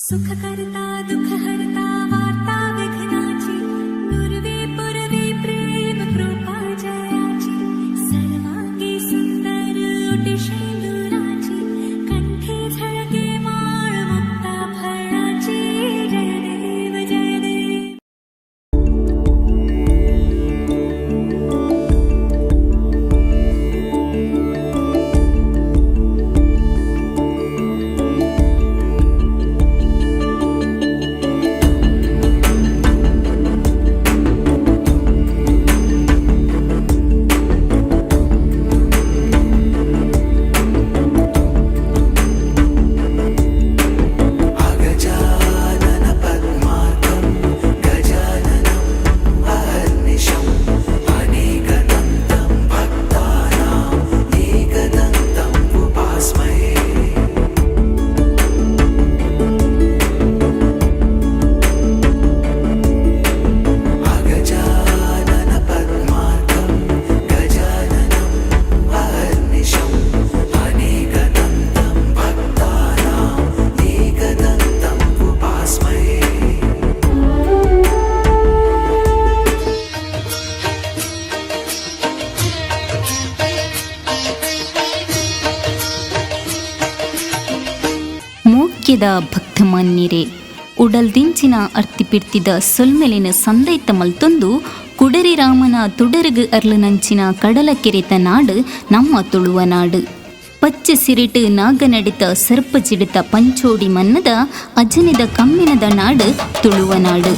सुखकर्ता दुःखहर्ता वार्ता विघ्नाची पूर्वे पूर्वे प्रेम कृपा जयाची सर्वांगी सुंदर ओटी शेंदुराची कंठी झळके माळ मुक्ता फळाची जय देव जय देव. ಮುಖ್ಯದ ಭಕ್ತಮಾನ್ಯರೇ, ಉಡಲ್ದಿಂಚಿನ ಅರ್ತಿಪಿಡ್ತಿದ ಸೊಲ್ಮೆಲಿನ ಸಂದೈತ ಮಲ್ತೊಂದು ಕುಡರಿ ರಾಮನ ತುಡರಗು ಅರ್ಲನಂಚಿನ ಕಡಲಕೆರೆತ ನಾಡು ನಮ್ಮ ತುಳುವ ನಾಡು. ಪಚ್ಚೆ ಸಿರಿಟು ನಾಗನಡಿತ ಸರ್ಪ ಜಿಡಿತ ಪಂಚೋಡಿ ಮನ್ನದ ಅಜನಿದ ಕಮ್ಮಿನದ ನಾಡು ತುಳುವ ನಾಡು.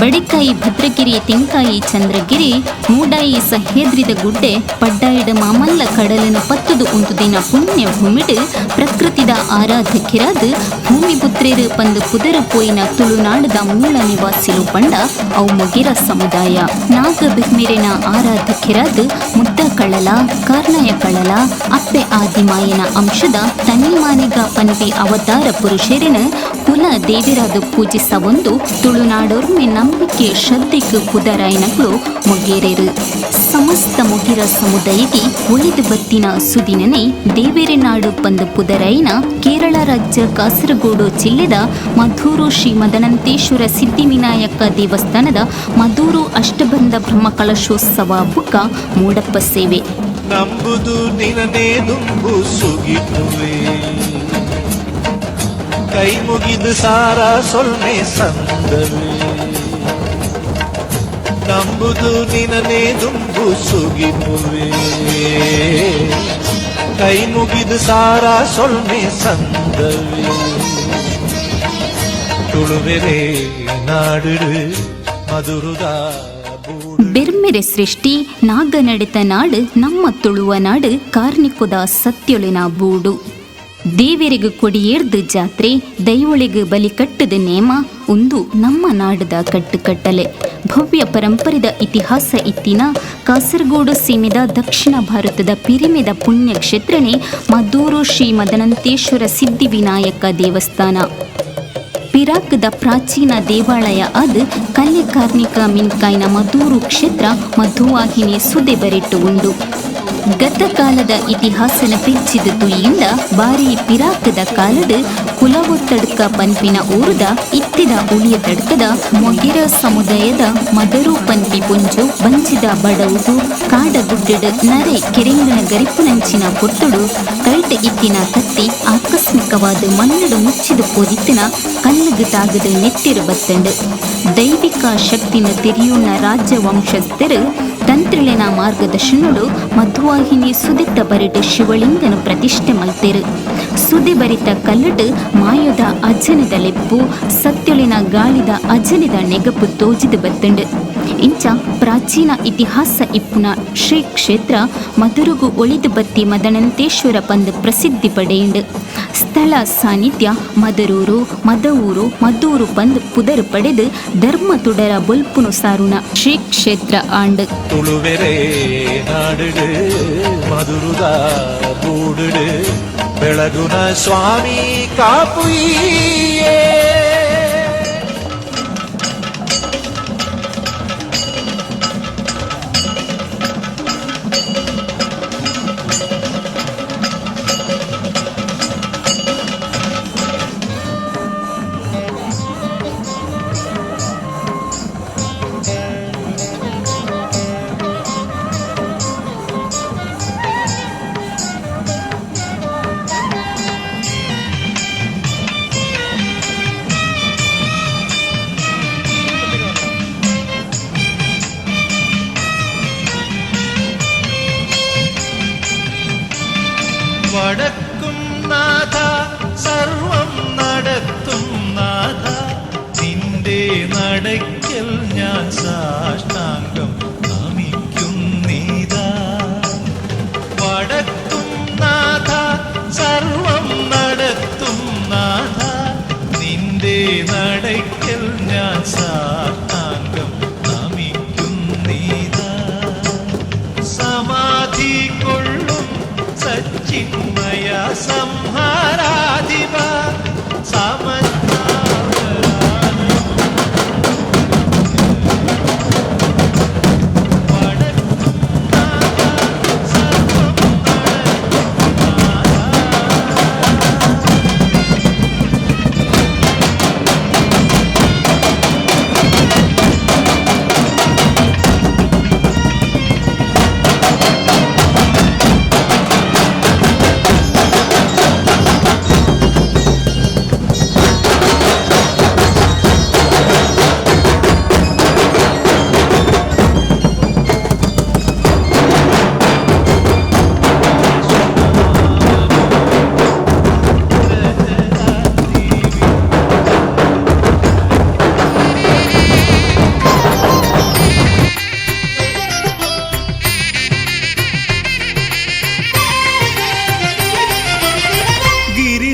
ಬಡಿಕಾಯಿ ಭದ್ರಗಿರಿ ತೆಂಕಾಯಿ ಚಂದ್ರಗಿರಿ ಮೂಡಾಯಿ ಸಹ್ಯದ್ರಿದ ಗುಡ್ಡೆ ಪಡ್ಡಾಯಿಡ ಮಾಮಲ್ಲ ಕಡಲಿನ ಪತ್ತುದು ಉಂತುದಿನ ಪುಣ್ಯ ಭೂಮಿಡು ಪ್ರಕೃತಿದ ಆರಾಧಕಿರಾದ ಭೂಮಿ ಪುತ್ರೇರು ಪಂದು ಪುದರು ಪೋಯಿನ ತುಳುನಾಡದ ಮೂಲ ನಿವಾಸಿಲು ಪಂಡ ಅವು ಮುಗಿರ ಸಮುದಾಯ. ನಾಗ ಬಿರ್ಮಿರಿನ ಆರಾಧಕಿರಾದ ಮುದ್ದ ಕಳಲ ಕಾರ್ನಯ ಕಳಲ ಅಪ್ಪೆ ಆದಿಮಾಯನ ಅಂಶದ ತನ್ನಿಮಾನಿಗ ಪನ್ಪಿ ಅವತಾರ ಪುರುಷರಿನ ಕುಲ ದೇವಿರಾದು ಪೂಜಿಸ ಒಂದು ತುಳುನಾಡೋರ್ಮೆ ನಂಬಿಕೆ ಶ್ರದ್ಧೆಗೆ ಪುದರಾಯನಗಳು ಮೊಗೇರೇರು. ಸಮಸ್ತ ಮೊಗಿರ ಸಮುದಾಯಕ್ಕೆ ಒಳಿದು ಬತ್ತಿನ ಸುದಿನನೆ ದೇವೇರೆ ನಾಡು ಪಂದು ಪುದರಾಯಿನ ಕೇರಳ ರಾಜ್ಯ ಕಾಸರಗೋಡು ಜಿಲ್ಲೆದ ಮಧೂರು ಶ್ರೀ ಮದನಂತೇಶ್ವರ ಸಿದ್ಧಿವಿನಾಯಕ ದೇವಸ್ಥಾನದ ಮಧೂರು ಅಷ್ಟಬಂಧ ಬ್ರಹ್ಮಕಲಶೋತ್ಸವ ಬುಕ್ಕ ಮೂಡಪ್ಪ ಸೇವೆ. ನಂಬುದು ನಿನನೇ ದುಂಬು ಸುಗಿತುವೆ ಕೈ ಮುಗಿದು ಸಾರ ಸೊಲ್ಮೆ ಸಂದವೆ. ನಂಬುದು ನಿನನೇ ದುಂಬು ಸುಗಿತುವೆ ಕೈ ಮುಗಿದು ಸಾರ ಸೊಲ್ಮೆ ಸಂದವೆ. ತುಳುವೆರೆ ನಾಡು ಮಧುರುದ ಬೆರ್ಮೆರೆ ಸೃಷ್ಟಿ ನಾಗನಡೆತ ನಾಡು ನಮ್ಮ ತುಳುವ ನಾಡು ಕಾರ್ನಿಕುದ ಸತ್ಯೊಳಿನ ಬೂಡು. ದೇವರಿಗೂ ಕೊಡಿಯೇರ್ದು ಜಾತ್ರೆ ದೈವಳಿಗೆ ಬಲಿ ಕಟ್ಟದ ನೇಮ ಒಂದು ನಮ್ಮ ನಾಡದ ಕಟ್ಟುಕಟ್ಟಲೆ. ಭವ್ಯ ಪರಂಪರೆದ ಇತಿಹಾಸ ಇತ್ತಿನ ಕಾಸರಗೋಡು ಸೀಮೆದ ದಕ್ಷಿಣ ಭಾರತದ ಪಿರಿಮೆದ ಪುಣ್ಯಕ್ಷೇತ್ರನೇ ಮಧೂರು ಶ್ರೀ ಮದನಂತೇಶ್ವರ ಸಿದ್ಧಿವಿನಾಯಕ ದೇವಸ್ಥಾನ. ಪಿರಾಕದ ಪ್ರಾಚೀನ ದೇವಾಲಯ ಅದು ಕಲ್ಲೆ ಕಾರ್ಮಿಕ ಮಿನ್ಕಾಯಿನ ಮಧೂರು ಕ್ಷೇತ್ರ ಮಧುವಾಹಿನಿ ಸುದೆ ಬರೆಟ್ಟು ಉಂಡು. ಗತಕಾಲದ ಇತಿಹಾಸನ ಪೆಚ್ಚಿದ ತುಯಿಯಿಂದ ಬಾರಿ ಪಿರಾಕದ ಕಾಲದ ಕುಲವೊತ್ತಡ್ಕ ಪನ್ಪಿನ ಊರುದ ಇತ್ತಿದ ಉಳಿಯ ತಡ್ಕದ ಮೊಗಿರ ಸಮುದಾಯದ ಮದರು ಪನ್ಪಿ ಪುಂಜು ಬಂಚಿದ ಬಡವುದು ಕಾಡಗುಡ್ಡಡು ನರೆ ಕೆರೆಂಗನ ಗರಿಪುನಂಚಿನ ಕೊಟ್ಟುಡು ಕೈಟ ಇತ್ತಿನ ಕತ್ತಿ ಆಕಸ್ಮಿಕವಾದ ಮನ್ನಡು ಮುಚ್ಚಿದ ಪೋದಿತ್ತಿನ ಕಲ್ಲುಗು ತಾಗದು ನೆಟ್ಟಿರು ಬತ್ತಂಡು. ದೈವಿಕ ಶಕ್ತಿನ ತೆರೆಯುಣ ರಾಜ್ಯ ವಂಶಸ್ಥರು ತಂತ್ರಿಳಿನ ಮಾರ್ಗದರ್ಶನಡು ಮಧುವಾಹಿನಿ ಸುದಿತ್ತ ಬರಿಟ ಶಿವಲಿಂಗನ ಪ್ರತಿಷ್ಠೆ ಮಲ್ತೆರು. ಸುದಿ ಬರಿತ ಕಲ್ಲಡು ಮಾಯದ ಅಜ್ಜನದ ಲೆಪ್ಪು ಸತ್ಯೊಳಿನ ಗಾಳಿದ ಅಜ್ಜನಿದ ನೆಗಪು ತೋಜಿದು ಬತ್ತಂಡು. ಇಂಚ ಪ್ರಾಚೀನ ಇತಿಹಾಸ ಇಪ್ಪುನ ಶ್ರೀ ಕ್ಷೇತ್ರ ಮಧುರುಗು ಒಳಿದು ಬತ್ತಿ ಮದನಂತೇಶ್ವರ ಪಂದು ಪ್ರಸಿದ್ಧಿ ಪಡೆಯುಂಡು. ಸ್ಥಳ ಸಾನ್ನಿಧ್ಯ ಮದರೂರು ಮದವೂರು ಮದ್ದೂರು ಪಂದು ಪುದರು ಪಡೆದು ಧರ್ಮ ತುಡರ ಬೊಲ್ಪುನು ಸಾರುಣ ಶ್ರೀ ಕ್ಷೇತ್ರ ಆಂಡು. ತುಳುವೆರೆ ನಾಡು ಮಧುರುದ ಬೂಡು ಬೆಳಗುನ ಸ್ವಾಮಿ ಕಾಪುಯೇ. നടയ്ക്കൽ ഞാൻ സാഷ്ടാംഗം നമിക്കുന്നീതാ. വടക്കും നാഥ സർവം നടത്തും നാഥ, നിന്റെ നടയ്ക്കൽ ഞാൻ സാഷ്ടാംഗം നമിക്കുന്നീതാ. സമാധി കൊള്ളും സച്ചിന്മയ സംഹാരാധിപ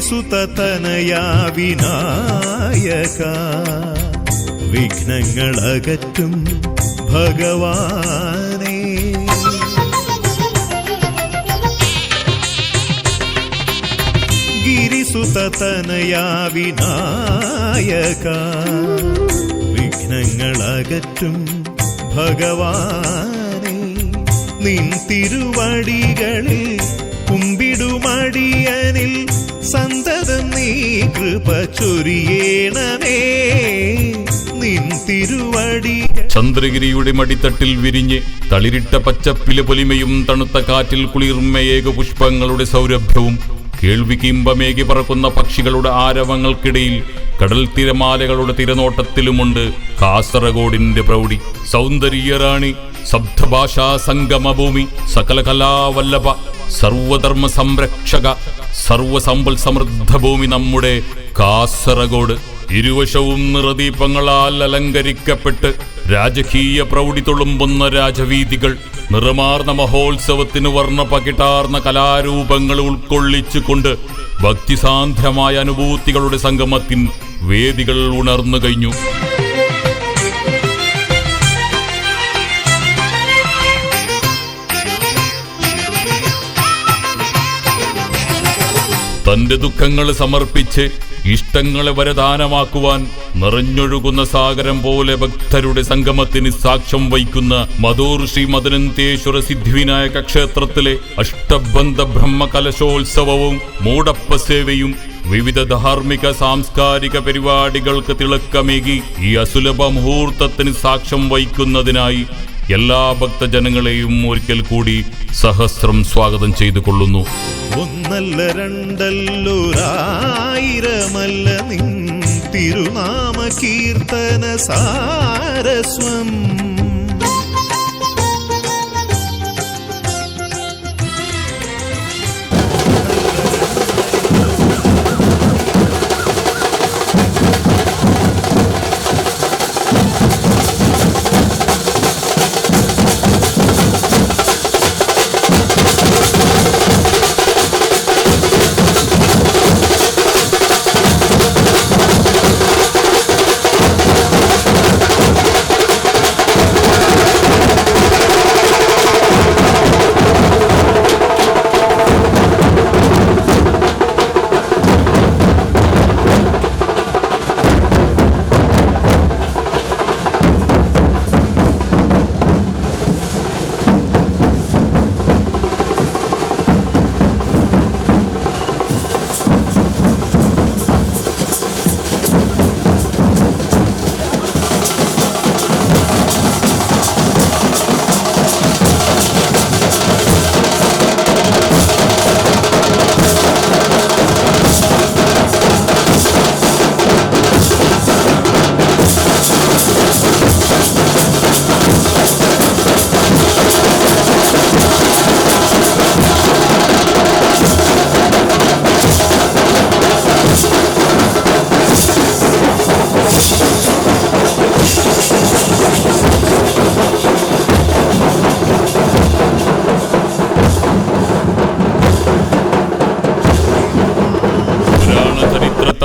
സുതനയാ വിനായക, വിഘ്നങ്ങളകറ്റും ഭഗവാനേ. ഗിരിസുതനയാ വിനായക, വിഘ്നങ്ങളകറ്റും ഭഗവാനേ. നിൻ തിരുവടികളിൽ കുമ്പിടുമടിയനിൽ സന്തതം നീ കൃപ ചൊരിയേണമേ. നിൻ തിരുവടി ചന്ദ്രഗിരിയുടെ മടിത്തട്ടിൽ വിരിഞ്ഞ് തളിരിട്ട പച്ചപ്പിലെ പൊലിമയും തണുത്ത കാറ്റിൽ കുളിർമയേക പുഷ്പങ്ങളുടെ സൗരഭ്യവും കേൾവിക്കിമ്പമേകി പറക്കുന്ന പക്ഷികളുടെ ആരവങ്ങൾക്കിടയിൽ കടൽ തിരമാലകളുടെ തിരനോട്ടത്തിലുമുണ്ട് കാസർഗോഡിന്റെ പ്രൗഢി. സൗന്ദര്യറാണി, ശബ്ദഭാഷാ സംഗമഭൂമി, സകല കലാവല്ലഭ, സർവധർമ്മ സംരക്ഷക, സർവസമ്പൽ സമൃദ്ധ ഭൂമി നമ്മുടെ കാസർഗോഡ്. ഇരുവശവും നിറദീപങ്ങളാൽ അലങ്കരിക്കപ്പെട്ട് രാജകീയ പ്രൗഢി തുളുമ്പുന്ന രാജവീതികൾ, നിറമാർന്ന മഹോത്സവത്തിന് വർണ്ണ പകിട്ടാർന്ന കലാരൂപങ്ങൾ ഉൾക്കൊള്ളിച്ചുകൊണ്ട് ഭക്തിസാന്ദ്രമായ അനുഭൂതികളുടെ സംഗമത്തിൻ വേദികൾ ഉണർന്നു കഴിഞ്ഞു. തന്റെ ദുഃഖങ്ങൾ സമർപ്പിച്ച് ഇഷ്ടങ്ങളെ വരദാനമാക്കുവാൻ നിറഞ്ഞൊഴുകുന്ന സാഗരം പോലെ ഭക്തരുടെ സംഗമത്തിന് സാക്ഷ്യം വഹിക്കുന്ന മധൂർ ശ്രീ മദനന്തേശ്വര സിദ്ധിവിനായക ക്ഷേത്രത്തിലെ അഷ്ടബന്ധ ബ്രഹ്മകലശോത്സവവും മൂടപ്പ സേവയും വിവിധ ധാർമ്മിക സാംസ്കാരിക പരിപാടികൾക്ക് തിളക്കമേകി ഈ അസുലഭ മുഹൂർത്തത്തിന് സാക്ഷ്യം വഹിക്കുന്നതിനായി എല്ലാ ഭക്തജനങ്ങളെയും ഒരിക്കൽ കൂടി സഹസ്രം സ്വാഗതം ചെയ്തു കൊള്ളുന്നു. ഒന്നല്ല രണ്ടല്ലൊരായിരമല്ല നിൻ തിരുനാമ കീർത്തന സാരസ്വം.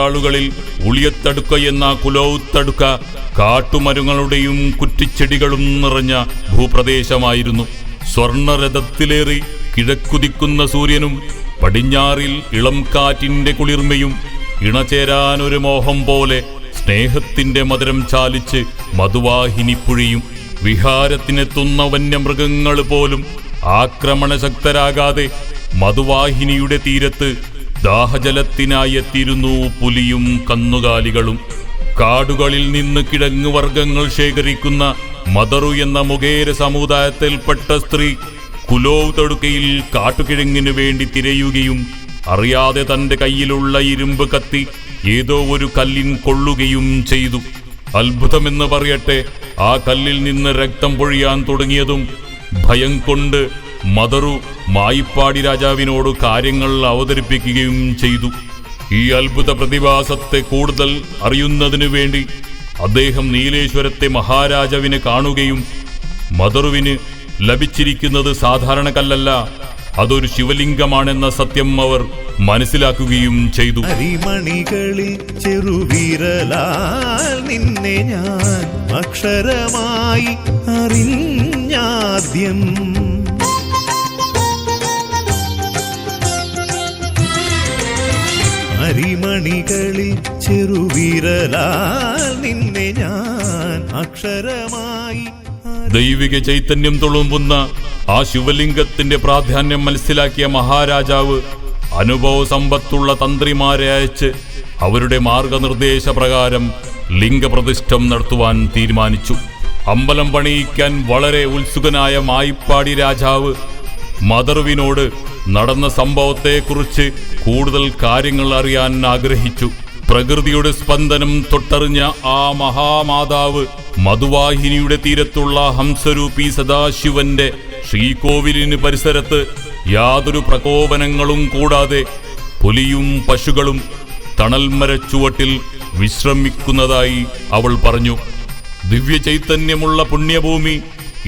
താളുകളിൽ ഉളിയത്തടുക്ക എന്ന കുലോത്തടുക്ക കാട്ടുമരങ്ങളുടെയും കുറ്റിച്ചെടികളും നിറഞ്ഞ ഭൂപ്രദേശമായിരുന്നു. സ്വർണരഥത്തിലേറി കിഴക്കുതിക്കുന്ന സൂര്യനും പടിഞ്ഞാറിൽ ഇളം കാറ്റിന്റെ കുളിർമയും ഇണചേരാനൊരു മോഹം പോലെ സ്നേഹത്തിന്റെ മധുരം ചാലിച്ച് മധുവാഹിനിപ്പുഴയും. വിഹാരത്തിനെത്തുന്ന വന്യമൃഗങ്ങൾ പോലും ആക്രമണശക്തരാകാതെ മധുവാഹിനിയുടെ തീരത്ത് ദാഹജലത്തിനായി എത്തിയിരുന്നു പുലിയും കന്നുകാലികളും. കാടുകളിൽ നിന്ന് കിഴങ്ങ് വർഗങ്ങൾ ശേഖരിക്കുന്ന മദറു എന്ന മുഖേര സമുദായത്തിൽപ്പെട്ട സ്ത്രീ കുലോവ് തടുക്കയിൽ കാട്ടുകിഴങ്ങിനു വേണ്ടി തിരയുകയും അറിയാതെ തന്റെ കയ്യിലുള്ള ഇരുമ്പ് കത്തി ഏതോ ഒരു കല്ലിൻ കൊള്ളുകയും ചെയ്തു. അത്ഭുതമെന്ന് പറയട്ടെ, ആ കല്ലിൽ നിന്ന് രക്തം പൊഴിയാൻ തുടങ്ങിയതും ഭയം കൊണ്ട് മദറു മായിപ്പാടി രാജാവിനോട് കാര്യങ്ങൾ അവതരിപ്പിക്കുകയും ചെയ്തു. ഈ അത്ഭുത പ്രതിഭാസത്തെ കൂടുതൽ അറിയുന്നതിനു വേണ്ടി അദ്ദേഹം നീലേശ്വരത്തെ മഹാരാജാവിനെ കാണുകയും മദറുവിന് ലഭിച്ചിരിക്കുന്നത് സാധാരണ കല്ലല്ല, അതൊരു ശിവലിംഗമാണെന്ന സത്യം അവർ മനസ്സിലാക്കുകയും ചെയ്തു. അരിമണികളിൽ ചെറുവിരലാൽ നിന്നെ ഞാൻ അക്ഷരമായി അറിഞ്ഞാദ്യം. അരിമണികളിൽ ചെറുവിരലാൽ നിന്നെ ഞാൻ അക്ഷരമായി. ദൈവിക ചൈതന്യം തുളുമ്പുന്ന ആ ശിവലിംഗത്തിന്റെ പ്രാധാന്യം മനസ്സിലാക്കിയ മഹാരാജാവ് അനുഭവ സമ്പത്തുള്ള തന്ത്രിമാരെ അയച്ച് അവരുടെ മാർഗനിർദ്ദേശപ്രകാരം ലിംഗപ്രതിഷ്ഠം നടത്തുവാൻ തീരുമാനിച്ചു. അമ്പലം പണിയിക്കാൻ വളരെ ഉത്സുകനായ മായിപ്പാടി രാജാവ് മദറുവിനോട് നടന്ന സംഭവത്തെക്കുറിച്ച് കൂടുതൽ കാര്യങ്ങൾ അറിയാൻ ആഗ്രഹിച്ചു. പ്രകൃതിയുടെ സ്പന്ദനം തൊട്ടറിഞ്ഞ ആ മഹാമാതാവ് മധുവാഹിനിയുടെ തീരത്തുള്ള ഹംസരൂപി സദാശിവന്റെ ശ്രീകോവിലിന് പരിസരത്ത് യാതൊരു പ്രകോപനങ്ങളും കൂടാതെ പുലിയും പശുക്കളും തണൽമരച്ചുവട്ടിൽ വിശ്രമിക്കുന്നതായി അവൾ പറഞ്ഞു. ദിവ്യ ചൈതന്യമുള്ള പുണ്യഭൂമി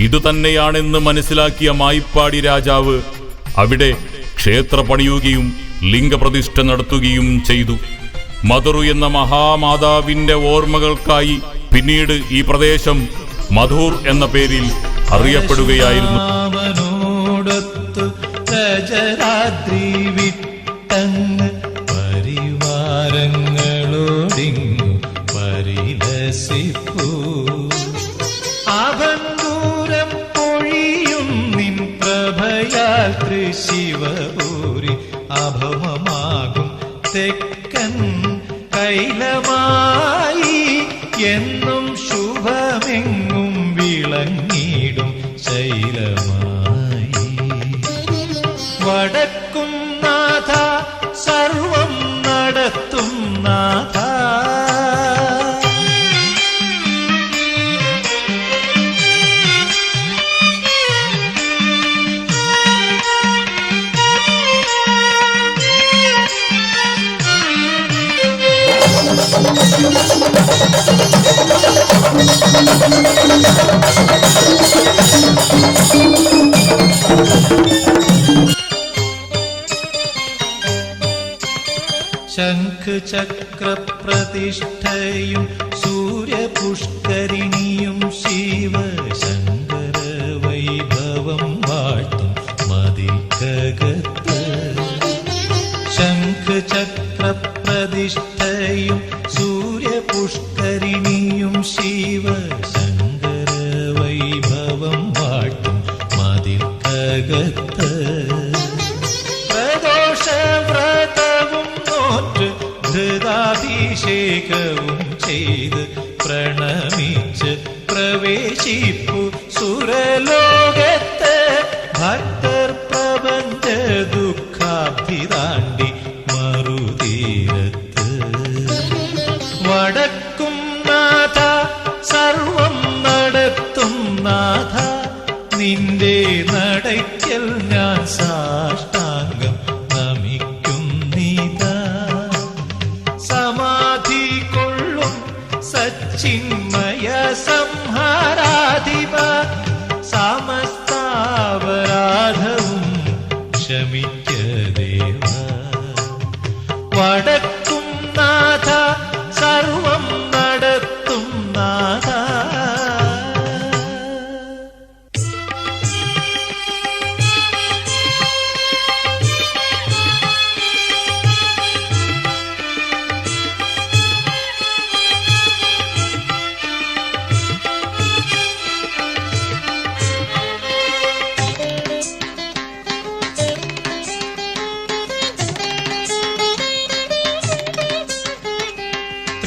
ഇതുതന്നെയാണെന്ന് മനസ്സിലാക്കിയ മായിപ്പാടി രാജാവ് അവിടെ ക്ഷേത്ര പണിയുകയും ലിംഗപ്രതിഷ്ഠ നടത്തുകയും ചെയ്തു. മദറു എന്ന മഹാമാതാവിന്റെ ഓർമ്മകൾക്കായി പിന്നീട് ഈ പ്രദേശം മധൂർ എന്ന പേരിൽ അറിയപ്പെടുകയായിരുന്നു. പരിവാരങ്ങളോടിങ്ങു പരിലസിപ്പൂ ആഭംഗൂരം പൊഴിയും നിൻ പ്രഭയാൽ തൃശിവപൂരി അഭവമാകും തെക്കൻ കൈലമായി എന്നും ശുഭമെങ്ങും വിളങ്ങിടും ശൈലമായി. വടക്കും നാഥ സർവം നടത്തും നാഥ ശംഖചക്രപ്രതിഷ്ഠയും സൂര്യപുഷ്കരിണിയും ശിവശങ്കര വൈഭവം വാഴ്ത്തും മതിൽക്കകത്ത്. ശംഖചക്രപ്രതിഷ്ഠയും സൂര്യപുഷ്കരിണിയും ശിവശങ്കര വൈഭവം വാഴ്ത്തും മതിൽക്കകത്ത്. പ്രദോഷവ്രതവും നോറ്റ് ധൃതാഭിഷേകവും ചെയ്ത് പ്രണമിച്ച് പ്രവേശിപ്പു സുരലോകത്ത്. ഭക്തർ പ്രപഞ്ച ദുഃഖാബ്ധി താണ്ടി മറുതീരത്ത്. വടക്കും നാഥ സർവം നടത്തും നാഥ നിന്റെ നടയ്ക്കൽ ഞാൻ സാഷ്ടാംഗം നമിക്കുന്നീതാ. സമാധി കൊള്ളും സച്ചിന്മയ സംഹാരാധിപ സമസ്താപരാധവും ക്ഷമിക്ക ദേവ. വടക്കും നാഥ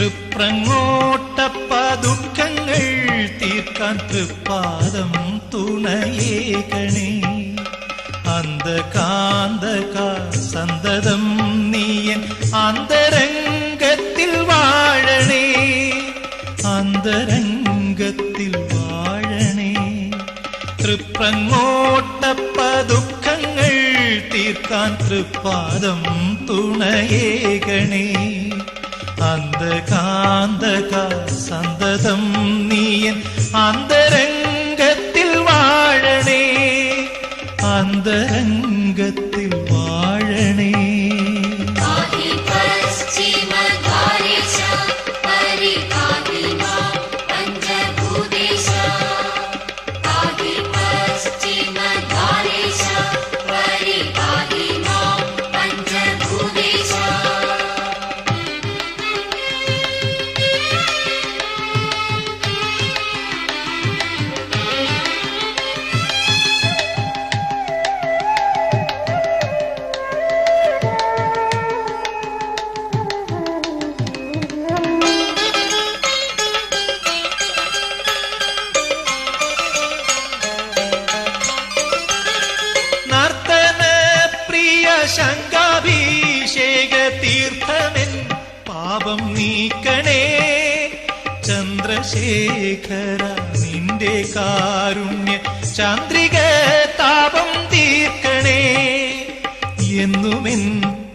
തൃപ്രങ്ങോട്ടപ്പ ദുഃഖങ്ങൾ തീർക്കാൻ തൃപ്പാദം തുണയേകണേ. അന്ധകാന്തക സന്തതം നീയൻ അന്തരംഗത്തിൽ വാഴണേ, അന്തരംഗത്തിൽ വാഴണേ. തൃപ്രങ്ങോട്ടപ്പ ദുഃഖങ്ങൾ തീർക്കാൻ തൃപ്പാദം തുണയേകണേ. അന്ധകാന്തക സന്തതം നീയൻ അന്തരംഗത്തിൽ വാഴണേ, അന്തരംഗത്തിൽ വാഴണേ. ശങ്കാഭിഷേക തീർത്ഥമെൻ പാപം നീക്കണേ. ചന്ദ്രശേഖര നിന്റെ കാരുണ്യ ചന്ദ്രിക താപം തീർക്കണേ, എന്നുമെൻ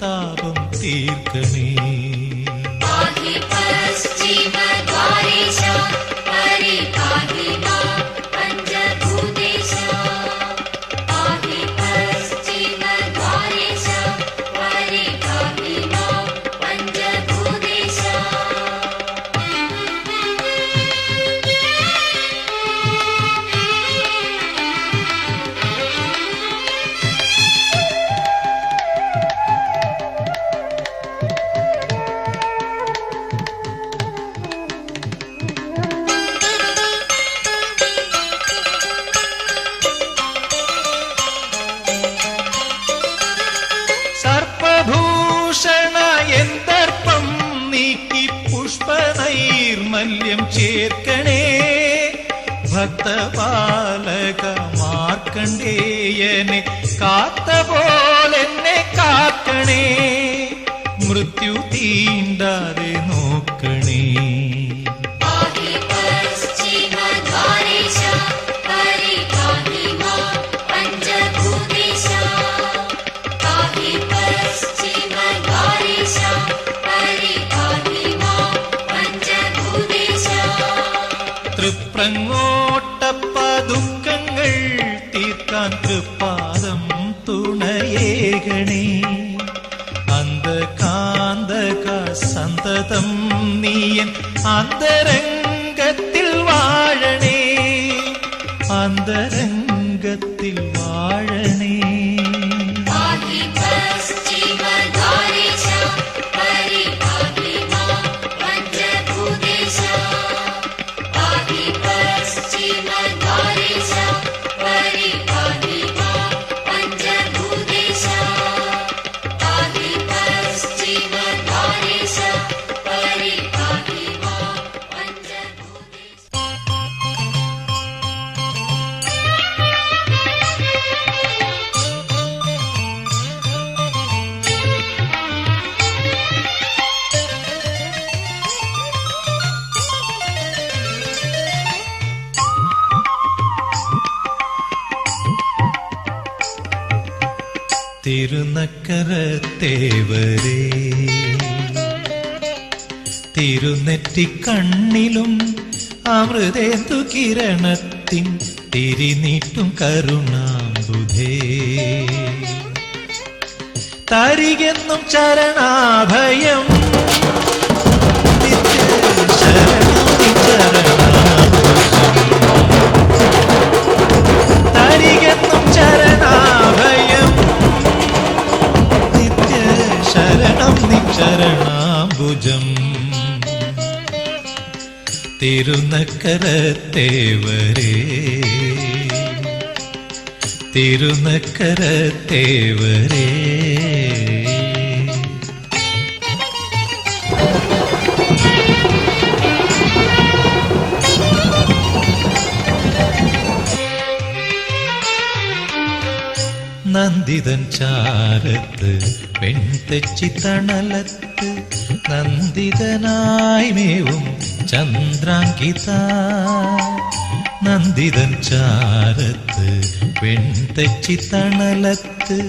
താപം തീർക്കണേ. സർപ്പഭൂഷണ എന്തർപ്പം നീക്കി പുഷ്പനൈർമല്യം ചേർക്കണേ. ഭക്തപാലക മാർക്കണ്ഡേയനെ കാത്ത പോലെന്നെ കാക്കണേ, മൃത്യു തീണ്ടാതെ നോക്കണേ. തൃപ്രങ്ങോട്ടപ്പ ദുഃഖങ്ങൾ തീർക്കാൻ തൃപ്പാദം തുണയേകണേ. അന്ധകാന്തക സന്തതം നീയൻ അന്തരംഗത്തിൽ വാഴണേ, അന്തരംഗത്തിൽ വാഴണേ. തിരുനക്കരത്തേവരേ തിരുനെറ്റിക്കണ്ണിലും അമൃതേന്ദു കിരണത്തിൻ തിരിനീട്ടും കരുണാംബുധേ. തരികെന്നും ചരണാഭയം തരികെന്നും ചരണാഭയം ശരണം നിച്ചരണാംബുജം. തിരുനക്കരത്തേവരേ തിരുനക്കരത്തേവരേ. നന്ദിതൻ ചാരത്ത് പെൺതെച്ചി തണലത്ത് നന്ദിതനായി മേവും ചന്ദ്രാങ്കിത. നന്ദിതൻ ചാരത്ത് പെൺതെച്ചി തണലത്ത്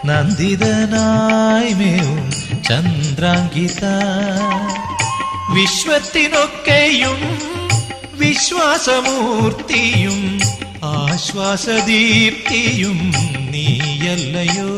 നന്ദിതനായി മേവും ചന്ദ്രാങ്കിത. വിശ്വത്തിനൊക്കെയും വിശ്വാസമൂർത്തിയും ആശ്വാസദീപ്തിയും നീയല്ലയോ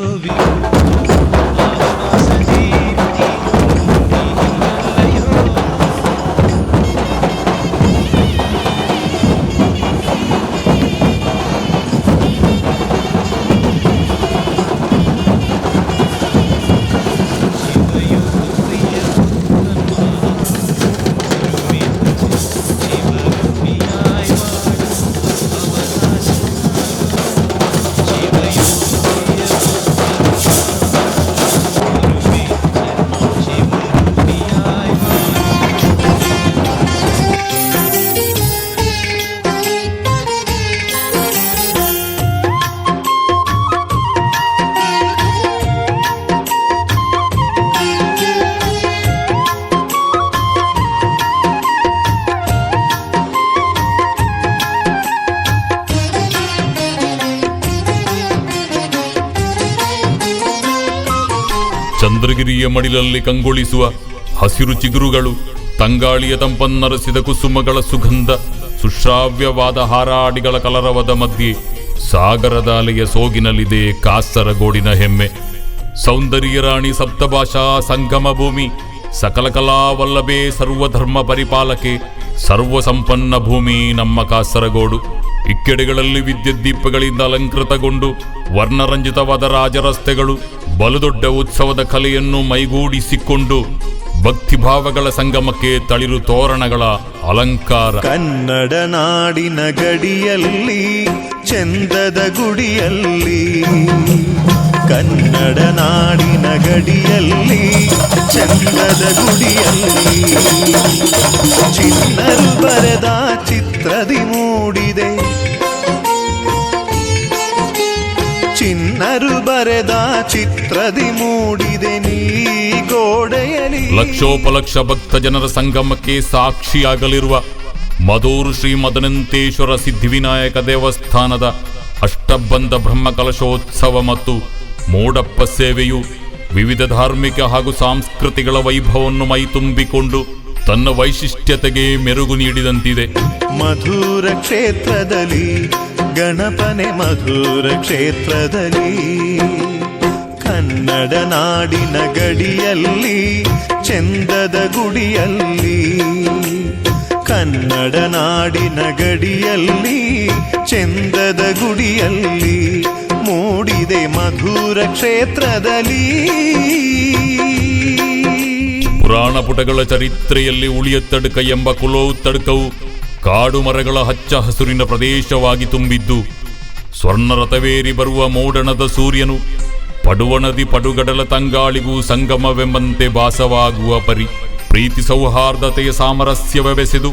ಚಂದ್ರಗಿರಿಯ ಮಡಿಲಲ್ಲಿ ಕಂಗೊಳಿಸುವ ಹಸಿರು ಚಿಗುರುಗಳು, ತಂಗಾಳಿಯ ತಂಪನ್ನರಸಿದ ಕುಸುಮಗಳ ಸುಗಂಧ, ಸುಶ್ರಾವ್ಯವಾದ ಹಾರಾಡಿಗಳ ಕಲರವದ ಮಧ್ಯೆ ಸಾಗರದ ಅಲೆಯ ಸೋಗಿನಲ್ಲಿದೆ ಕಾಸರಗೋಡಿನ ಹೆಮ್ಮೆ. ಸೌಂದರ್ಯ ರಾಣಿ, ಸಪ್ತಭಾಷಾ ಸಂಗಮ ಭೂಮಿ, ಸಕಲ ಕಲಾವಲ್ಲಭೆ, ಸರ್ವಧರ್ಮ ಪರಿಪಾಲಕೆ, ಸರ್ವ ಸಂಪನ್ನ ಭೂಮಿ ನಮ್ಮ ಕಾಸರಗೋಡು. ಇಕ್ಕೆಡೆಗಳಲ್ಲಿ ವಿದ್ಯುತ್ ದೀಪಗಳಿಂದ ಅಲಂಕೃತಗೊಂಡು ವರ್ಣರಂಜಿತವಾದ ರಾಜರಸ್ತೆಗಳು ಬಲುದೊಡ್ಡ ಉತ್ಸವದ ಕಲೆಯನ್ನು ಮೈಗೂಡಿಸಿಕೊಂಡು ಭಕ್ತಿಭಾವಗಳ ಸಂಗಮಕ್ಕೆ ತಳಿರು ತೋರಣಗಳ ಅಲಂಕಾರ. ಕನ್ನಡ ನಾಡಿನ ಗಡಿಯಲ್ಲಿ ಚಂದದ ಗುಡಿಯಲ್ಲಿ, ಕನ್ನಡ ನಾಡಿನ ಗಡಿಯಲ್ಲಿ ಚಂದದ ಗುಡಿಯಲ್ಲಿ ಚಿನ್ನರು ಬರೆದ ಚಿತ್ರದಿ ಮೂಡಿದೆ, ಚಿನ್ನರು ಬರೆದ ಚಿತ್ರದಿ ಮೂಡಿದೆ ನೀ ಗೋಡೆಯಲ್ಲಿ. ಲಕ್ಷೋಪಲಕ್ಷ ಭಕ್ತ ಜನರ ಸಂಗಮಕ್ಕೆ ಸಾಕ್ಷಿಯಾಗಲಿರುವ ಮದೂರು ಶ್ರೀ ಮದನಂತೇಶ್ವರ ಸಿದ್ಧಿವಿನಾಯಕ ದೇವಸ್ಥಾನದ ಅಷ್ಟಬಂಧ ಬ್ರಹ್ಮಕಲಶೋತ್ಸವ ಮತ್ತು ಮೂಡಪ್ಪ ಸೇವೆಯು ವಿವಿಧ ಧಾರ್ಮಿಕ ಹಾಗೂ ಸಾಂಸ್ಕೃತಿಗಳ ವೈಭವವನ್ನು ಮೈತುಂಬಿಕೊಂಡು ತನ್ನ ವೈಶಿಷ್ಟ್ಯತೆಗೆ ಮೆರುಗು ನೀಡಿದಂತಿದೆ. ಮಧುರ ಕ್ಷೇತ್ರದಲ್ಲಿ ಗಣಪನೆ, ಮಧುರ ಕ್ಷೇತ್ರದಲ್ಲಿ ಕನ್ನಡ ನಾಡಿನ ಗಡಿಯಲ್ಲಿ ಚಂದದ ಗುಡಿಯಲ್ಲಿ, ಕನ್ನಡ ನಾಡಿನ ಗಡಿಯಲ್ಲಿ ಚಂದದ ಗುಡಿಯಲ್ಲಿ ಮೂಡಿದೆ ಮಧುರ ಕ್ಷೇತ್ರದಲ್ಲಿ. ಪುರಾಣ ಪುಟಗಳ ಚರಿತ್ರೆಯಲ್ಲಿ ಉಳಿಯತ್ತಡ್ಕ ಎಂಬ ಕುಲೋವ್ ತಡ್ಕವು ಕಾಡು ಮರಗಳ ಹಚ್ಚ ಹಸುರಿನ ಪ್ರದೇಶವಾಗಿ ತುಂಬಿದ್ದು, ಸ್ವರ್ಣರಥವೇರಿ ಬರುವ ಮೋಡಣದ ಸೂರ್ಯನು ಪಡುವಣದಿ ಪಡುಗಡಲ ತಂಗಾಳಿಗೂ ಸಂಗಮವೆಂಬಂತೆ ಭಾಸವಾಗುವ ಪರಿ ಪ್ರೀತಿ ಸೌಹಾರ್ದತೆಯ ಸಾಮರಸ್ಯವ ಬೆಸೆದು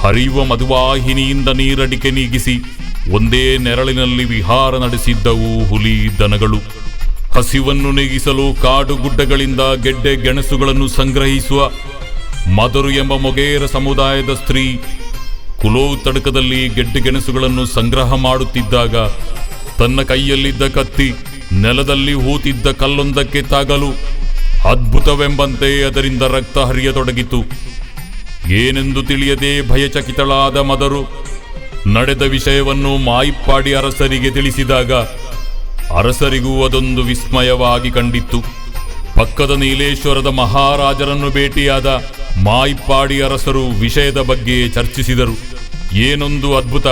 ಹರಿಯುವ ಮಧುವಾಹಿನಿಯಿಂದ ನೀರಡಿಕೆ ನೀಗಿಸಿ ಒಂದೇ ನೆರಳಿನಲ್ಲಿ ವಿಹಾರ ನಡೆಸಿದ್ದವು ಹುಲಿ ದನಗಳು. ಹಸಿವನ್ನು ನೆಗಿಸಲು ಕಾಡು ಗುಡ್ಡಗಳಿಂದ ಗೆಡ್ಡೆ ಗೆಣಸುಗಳನ್ನು ಸಂಗ್ರಹಿಸುವ ಮದರು ಎಂಬ ಮೊಗೇರ ಸಮುದಾಯದ ಸ್ತ್ರೀ ಕುಲೋವ್ ತಡಕದಲ್ಲಿ ಗೆಡ್ಡೆ ಗೆಣಸುಗಳನ್ನು ಸಂಗ್ರಹ ಮಾಡುತ್ತಿದ್ದಾಗ ತನ್ನ ಕೈಯಲ್ಲಿದ್ದ ಕತ್ತಿ ನೆಲದಲ್ಲಿ ಹೂತಿದ್ದ ಕಲ್ಲೊಂದಕ್ಕೆ ತಾಗಲು ಅದ್ಭುತವೆಂಬಂತೆ ಅದರಿಂದ ರಕ್ತ ಹರಿಯತೊಡಗಿತು. ಏನೆಂದು ತಿಳಿಯದೆ ಭಯಚಕಿತಳಾದ ಮದರು ನಡೆದ ವಿಷಯವನ್ನು ಮಾಯಿಪ್ಪಾಡಿ ಅರಸರಿಗೆ ತಿಳಿಸಿದಾಗ ಅರಸರಿಗೂ ಅದೊಂದು ವಿಸ್ಮಯವಾಗಿ ಕಂಡಿತ್ತು. ಪಕ್ಕದ ನೀಲೇಶ್ವರದ ಮಹಾರಾಜರನ್ನು ಭೇಟಿಯಾದ ಮಾಯಿಪ್ಪಾಡಿ ಅರಸರು ವಿಷಯದ ಬಗ್ಗೆ ಚರ್ಚಿಸಿದರು. ಏನೊಂದು ಅದ್ಭುತ!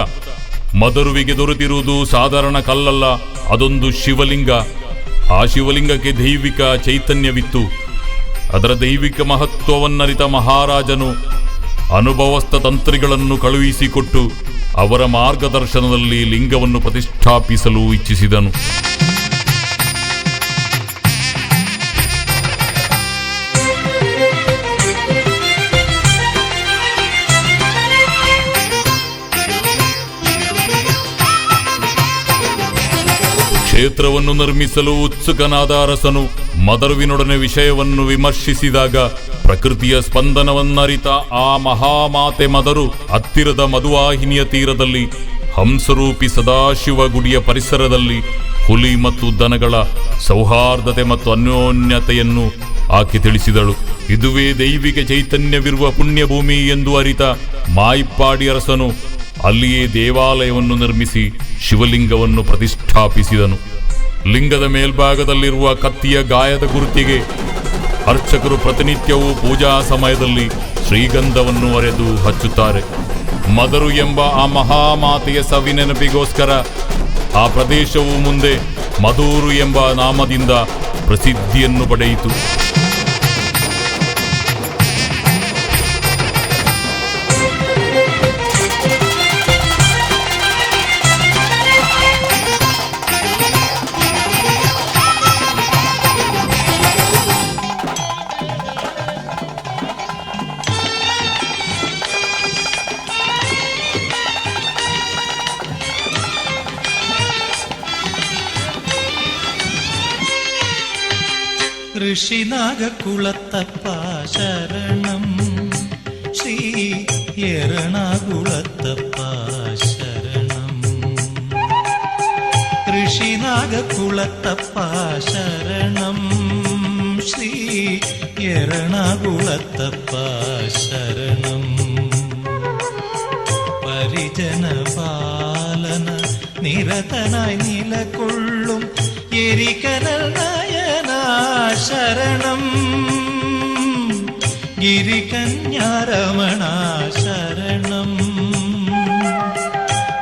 ಮದರುವಿಗೆ ದೊರೆತಿರುವುದು ಸಾಧಾರಣ ಕಲ್ಲಲ್ಲ, ಅದೊಂದು ಶಿವಲಿಂಗ. ಆ ಶಿವಲಿಂಗಕ್ಕೆ ದೈವಿಕ ಚೈತನ್ಯವಿತ್ತು. ಅದರ ದೈವಿಕ ಮಹತ್ವವನ್ನರಿತ ಮಹಾರಾಜನು ಅನುಭವಸ್ಥ ತಂತ್ರಿಗಳನ್ನು ಕಳುಹಿಸಿಕೊಟ್ಟು ಅವರ ಮಾರ್ಗದರ್ಶನದಲ್ಲಿ ಲಿಂಗವನ್ನು ಪ್ರತಿಷ್ಠಾಪಿಸಲು ಇಚ್ಛಿಸಿದನು. ಕ್ಷೇತ್ರವನ್ನು ನಿರ್ಮಿಸಲು ಉತ್ಸುಕನಾದ ಅರಸನು ಮದರುವಿನೊಡನೆ ವಿಷಯವನ್ನು ವಿಮರ್ಶಿಸಿದಾಗ ಪ್ರಕೃತಿಯ ಸ್ಪಂದನವನ್ನರಿತ ಆ ಮಹಾಮಾತೆ ಮದರು ಹತ್ತಿರದ ಮಧುವಾಹಿನಿಯ ತೀರದಲ್ಲಿ ಹಂಸರೂಪಿ ಸದಾಶಿವ ಗುಡಿಯ ಪರಿಸರದಲ್ಲಿ ಹುಲಿ ಮತ್ತು ದನಗಳ ಸೌಹಾರ್ದತೆ ಮತ್ತು ಅನ್ಯೋನ್ಯತೆಯನ್ನು ಆಕೆ ತಿಳಿಸಿದಳು. ಇದುವೇ ದೈವಿಕ ಚೈತನ್ಯವಿರುವ ಪುಣ್ಯಭೂಮಿ ಎಂದು ಅರಿತ ಮಾಯಿಪ್ಪಾಡಿ ಅರಸನು ಅಲ್ಲಿಯೇ ದೇವಾಲಯವನ್ನು ನಿರ್ಮಿಸಿ ಶಿವಲಿಂಗವನ್ನು ಪ್ರತಿಷ್ಠಾಪಿಸಿದನು. ಲಿಂಗದ ಮೇಲ್ಭಾಗದಲ್ಲಿರುವ ಕತ್ತಿಯ ಗಾಯದ ಗುರುತಿಗೆ ಅರ್ಚಕರು ಪ್ರತಿನಿತ್ಯವೂ ಪೂಜಾ ಸಮಯದಲ್ಲಿ ಶ್ರೀಗಂಧವನ್ನು ಅರೆದು ಹಚ್ಚುತ್ತಾರೆ. ಮದರು ಎಂಬ ಆ ಮಹಾಮಾತೆಯ ಸವಿನೆನಪಿಗೋಸ್ಕರ ಆ ಪ್ರದೇಶವು ಮುಂದೆ ಮಧೂರು ಎಂಬ ನಾಮದಿಂದ ಪ್ರಸಿದ್ಧಿಯನ್ನು ಪಡೆಯಿತು. ഋഷിനാഗക്കുളത്തപ്പ ശരണം, ശ്രീ എറണാകുളത്തപ്പ ശരണം. ഋഷിനാഗക്കുളത്തപ്പ ശരണം, ശ്രീ എറണാകുളത്തപ്പ ശരണം. പരിജനപാലന നിരതനായി നിലകൊള്ളും എരികനൽ നയന ശരണം. ഗിരികന്യാരമണ ശരണം.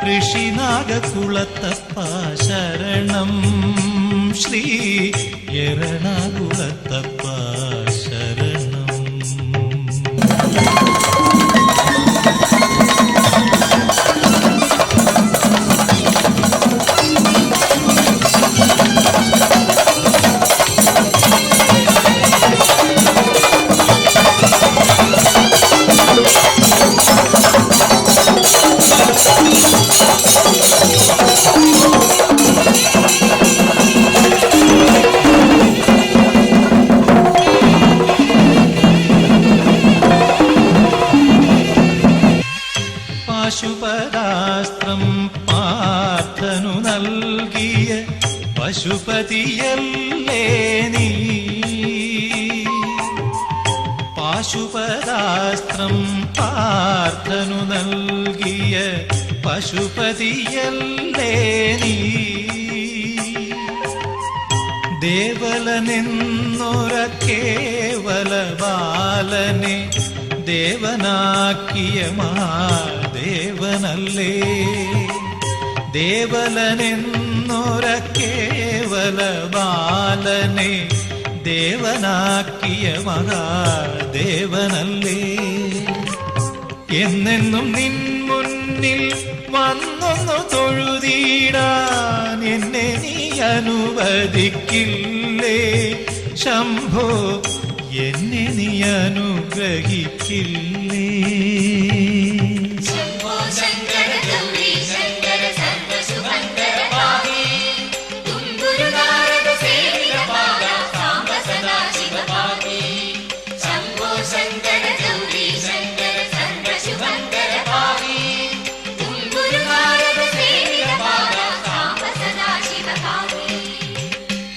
ഋഷിനാഗക്കുളത്തപ്പ ശരണം, ശ്രീ എറണാകുളത്തപ്പ ശരണം. പാശുപതാസ്ത്രം പാർത്ഥനു നൽകിയ പശുപതിയല്ലേ നീ. പാശുപതാസ്ത്രം പാർത്ഥനു നൽകിയ പശുപതിയല്ലേ നീ. ദേവലനെന്നൊര കേവല ബാലനെ ദേവനാക്കിയ മഹാദേവനല്ലേ. ദേവലനെന്നൊര കേവല ബാലനെ ദേവനാക്കിയ മഹാദേവനല്ലേ. എന്നെന്നും നിൻ മുന്നിൽ വന്നൊന്നു തൊഴുതിടാൻ എന്നെ നീ അനുവദിക്കില്ലേ ശംഭോ, എന്നെ നീ അനുഗ്രഹിക്കില്ലേ.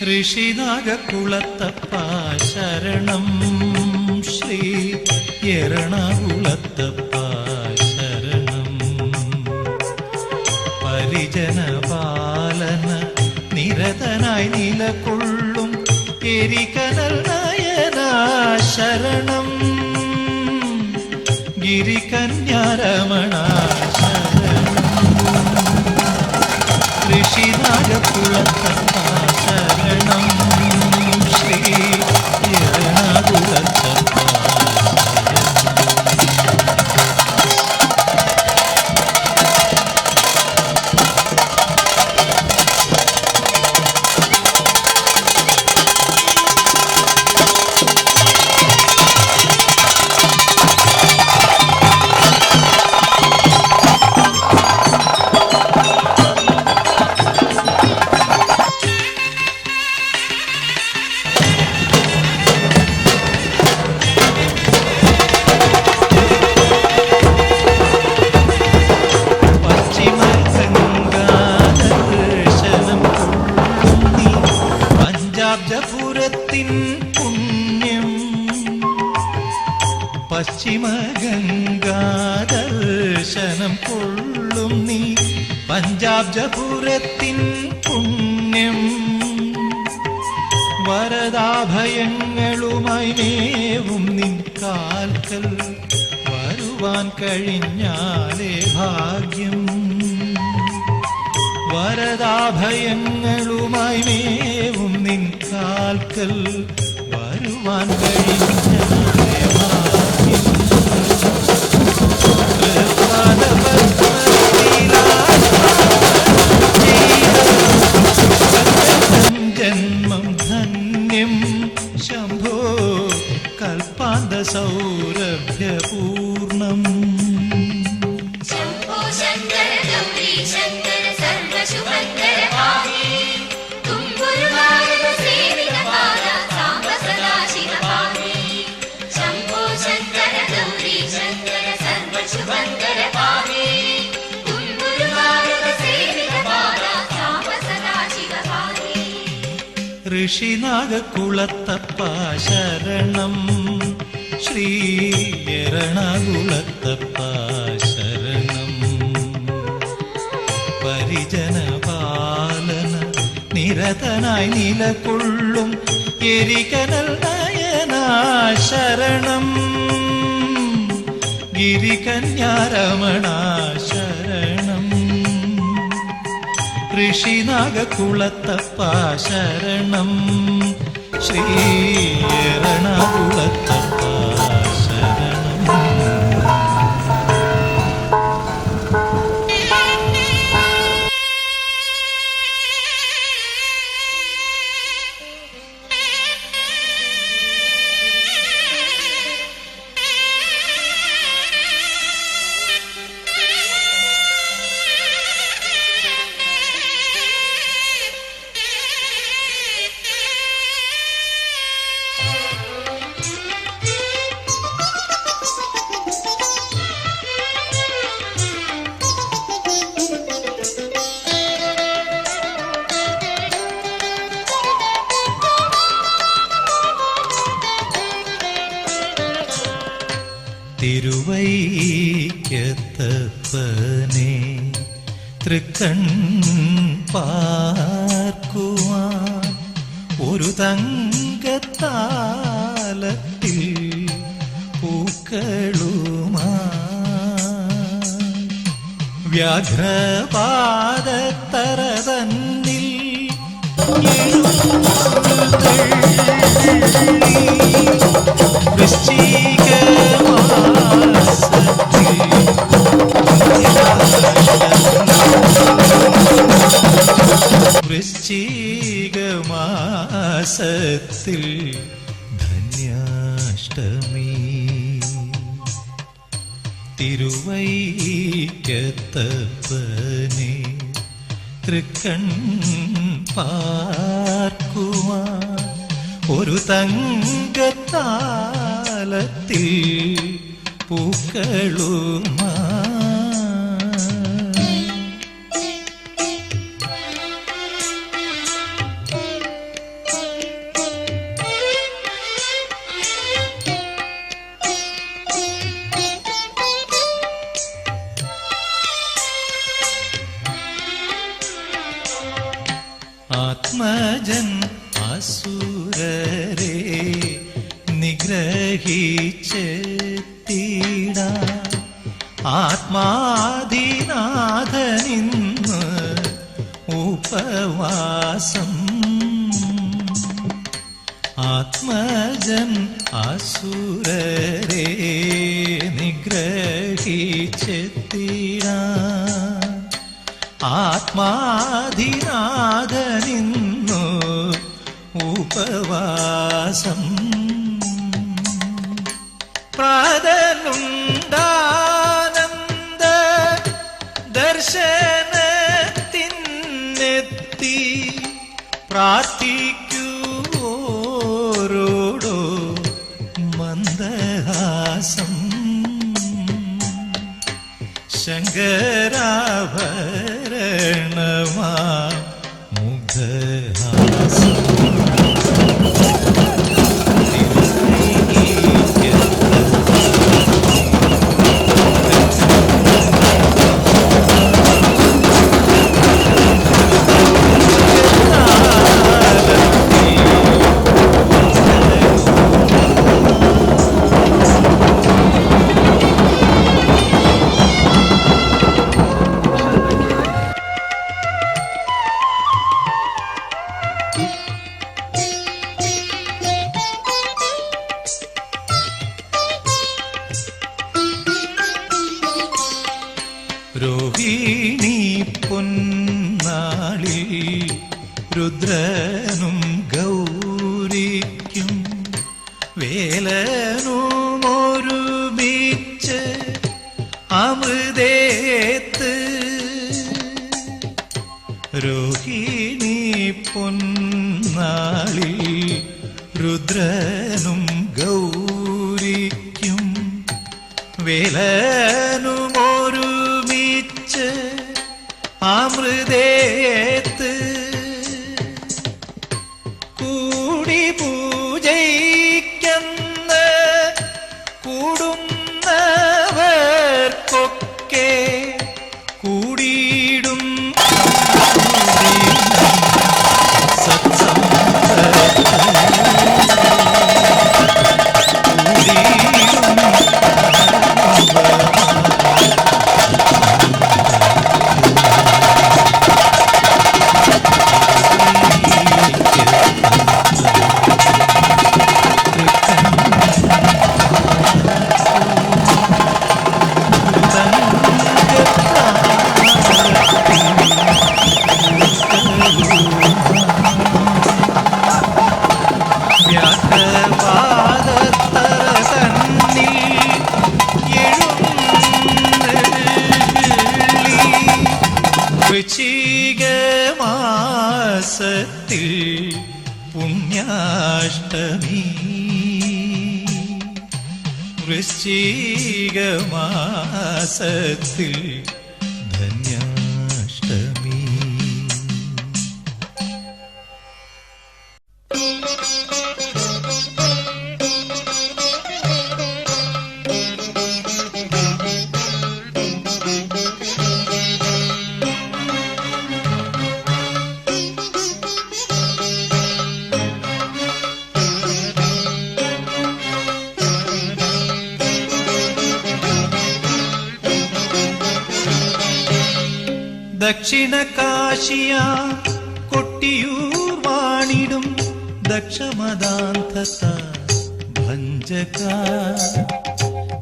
ഋഷിനാഗക്കുളത്തപ്പ ശരണം, ശ്രീ എറണാകുളത്തപ്പ ശരണം. പരിജനപാലന നിരതനായി നിലകൊള്ളും എരികനൽ നയന ശരണം. ഗിരികന്യാരമണ ശരണം. ഋഷിനാഗക്കുളത്തപ്പ ശരണം, ശ്രീ എറണാകുളത്തപ്പ. പഞ്ചാബ്ജപുരത്തിൻ പുണ്യം വരദാഭയങ്ങളുമായി മേവും നിൻ കാൽക്കൽ വരുവാൻ കഴിഞ്ഞാലേ ഭാഗ്യം. വരദാഭയങ്ങളുമായി മേവും നിൻ കാൽക്കൽ വരുവാൻ കഴിഞ്ഞാലേ ഭാഗ്യം. ജന്മം ധന്യം ശംഭോ കൽപ്പാന്ത സൗരഭ്യപൂർണം. शम्भो शङ्कर गौरी शङ्कर सर्वशुभङ्कर पाहि तुम्बुरुवारुद सेवितपाद साम्ब सदाशिव पाहि. शम्भो शङ्कर गौरी शङ्कर सर्वशुभङ्कर पाहि तुम्बुरुवारुद सेवितपाद साम्ब सदाशिव पाहि. ഋഷിനാഗകുളത്തപ്പ ശരണം ശ്രീ എറണാകുളത്തപ്പ ശരണം. പരിജനപാലന നിരതനായി നിലകൊള്ളും എരികനൽ നയനാ ശരണം. ഗിരികന്യാരമണ ശരണം. ഋഷിനാഗകുളത്തപ്പ ശരണം ശ്രീ എറണാകുളത്തപ്പ ശരണം. തിരുവൈക്കത്തപ്പനെ തൃക്കൺ പാർക്കുവാൻ ഒരു തങ്കത്താലത്തിൽ പൂക്കളുമായി വ്യാഘ്രപാദത്തറതന്നിൽ വൃശ്ചികമാസത്തിൽ ധന്യാഷ്ടമി. തിരുവൈക്കത്തപ്പനെ തൃക്കൺ പാർക്കുവാൻ ഒരു തങ്കത്താലത്തിൽ പൂക്കളുമായി ആത്മജൻ അസുരരെ നിഗ്രഹിച്ചെത്തിടാ ആത്മാധിനാഥനിന്ന് ഉപവാസം. ആത്മജൻ അസുരരെ നിഗ്രഹിച്ചെത്തിടാ ആത്മാധിനാഥനിന്നു ഉപവാസം. പ്രാതലുണ്ടാനന്ദ ദർശനത്തിനെത്തി പ്രാർത്ഥിക്കൂരോടോ മന്ദഹാസം. ശങ്കരാഭരണമാ മുഗ്ധഹാസം. രോഹിണി പൊന്നാളിൽ രുദ്രനും ഗൗരിക്കും വേലനും ഒരുമിച്ച് അമൃതേത്ത്. രോഹിണി പൊന്നാളിൽ രുദ്രനും ഗൗരിക്കും വേലനും ഒരുമിച്ച് അമൃതേത്ത്. കൂടി പൂജയ്ക്കെന്ന് കൂടുന്നവർക്കൊക്കെ കൂടിയിടും വൃശ്ചികമാസത്തിൽ പുണ്യാഷ്ടമി. വൃശ്ചികമാസത്തിൽ ധന്യാഷ്ടമി. ദക്ഷിണ കാശിയ കൊട്ടിയൂർ വാണിടും ദക്ഷമദാന്തത ഭഞ്ജക.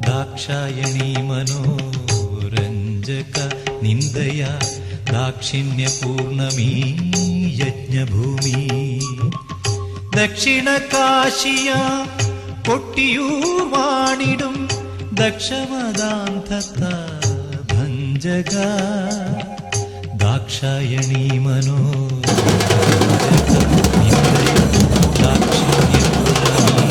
ദാക്ഷായണി മനോരഞ്ജക നിന്ദയ ദാക്ഷിണ്യപൂർണമീ യജ്ഞഭൂമി. ദക്ഷിണ കാശിയ കൊട്ടിയൂർ വാണിടും ദക്ഷമദാന്തത ഭഞ്ജക. ദാക്ഷായണി മനോരഞ്ജക നിന്ദയ ദാക്ഷിണ്യപൂർണമീ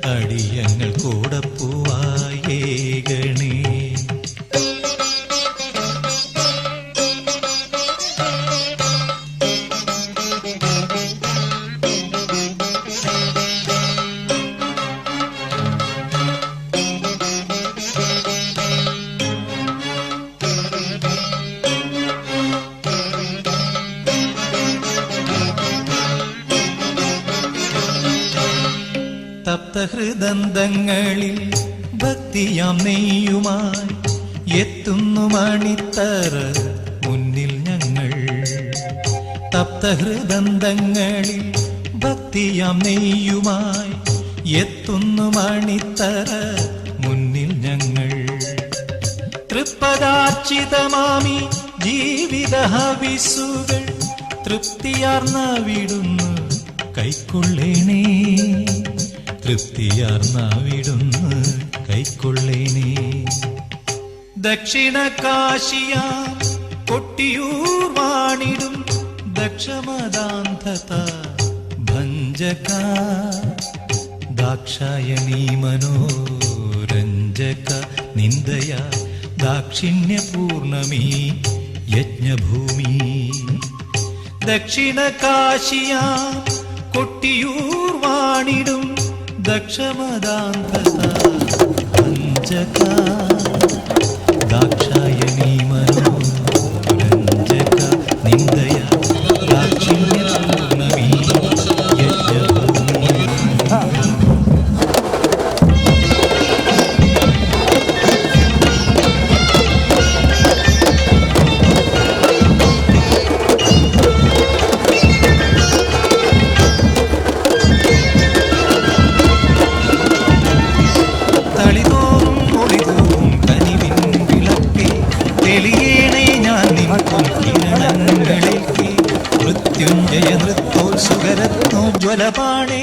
അടിയങ്ങൾ കൂടപ്പൂവായി ഗണേ. തപ്തഹൃദന്തങ്ങളിൽ ഭക്തിയാം നെയ്യുമായി എത്തുന്നു മണിത്തറ മുന്നിൽ ഞങ്ങൾ. തപ്തഹൃദന്തങ്ങളിൽ ഭക്തിയാം നെയ്യുമായി എത്തുന്നു മണിത്തറ മുന്നിൽ ഞങ്ങൾ. തൃപ്പദാർച്ചിതമാമി ജീവിത ഹവിസുകൾ തൃപ്തിയാർന്ന വിടുന്നു കൈക്കൊള്ളേണേ. തൃപ്തിയാർന്ന വിടുന്നു കൈക്കൊള്ളേണേ. ദക്ഷിണ കാശിയ കൊട്ടിയൂർ വാണിടും ദക്ഷമദാന്ധത ഭഞ്ജക ദാക്ഷായണീ മനോരഞ്ജക നിന്ദയ ദാക്ഷിണ്യപൂർണമീ യജ്ഞഭൂമി ദക്ഷിണ കാശിയ കൊട്ടിയൂർ വാണിടും ദക്ഷമദാന്ധത ഭഞ്ജക ദാക്ഷായണീ മനോരഞ്ജക നിന്ദയ ദാക്ഷിണ്യപൂർണമീ യജ്ഞഭൂമി. തളിതോറും ഒളിതോറും കനിവിൻ വിളക്കേ തെളിയേണേ ഞാൻ നിൽക്കും കിരണങ്ങളിലേക്ക് മൃത്യുഞ്ജയ നൃത്തോത്സുകരത്നോജ്വലപാണേ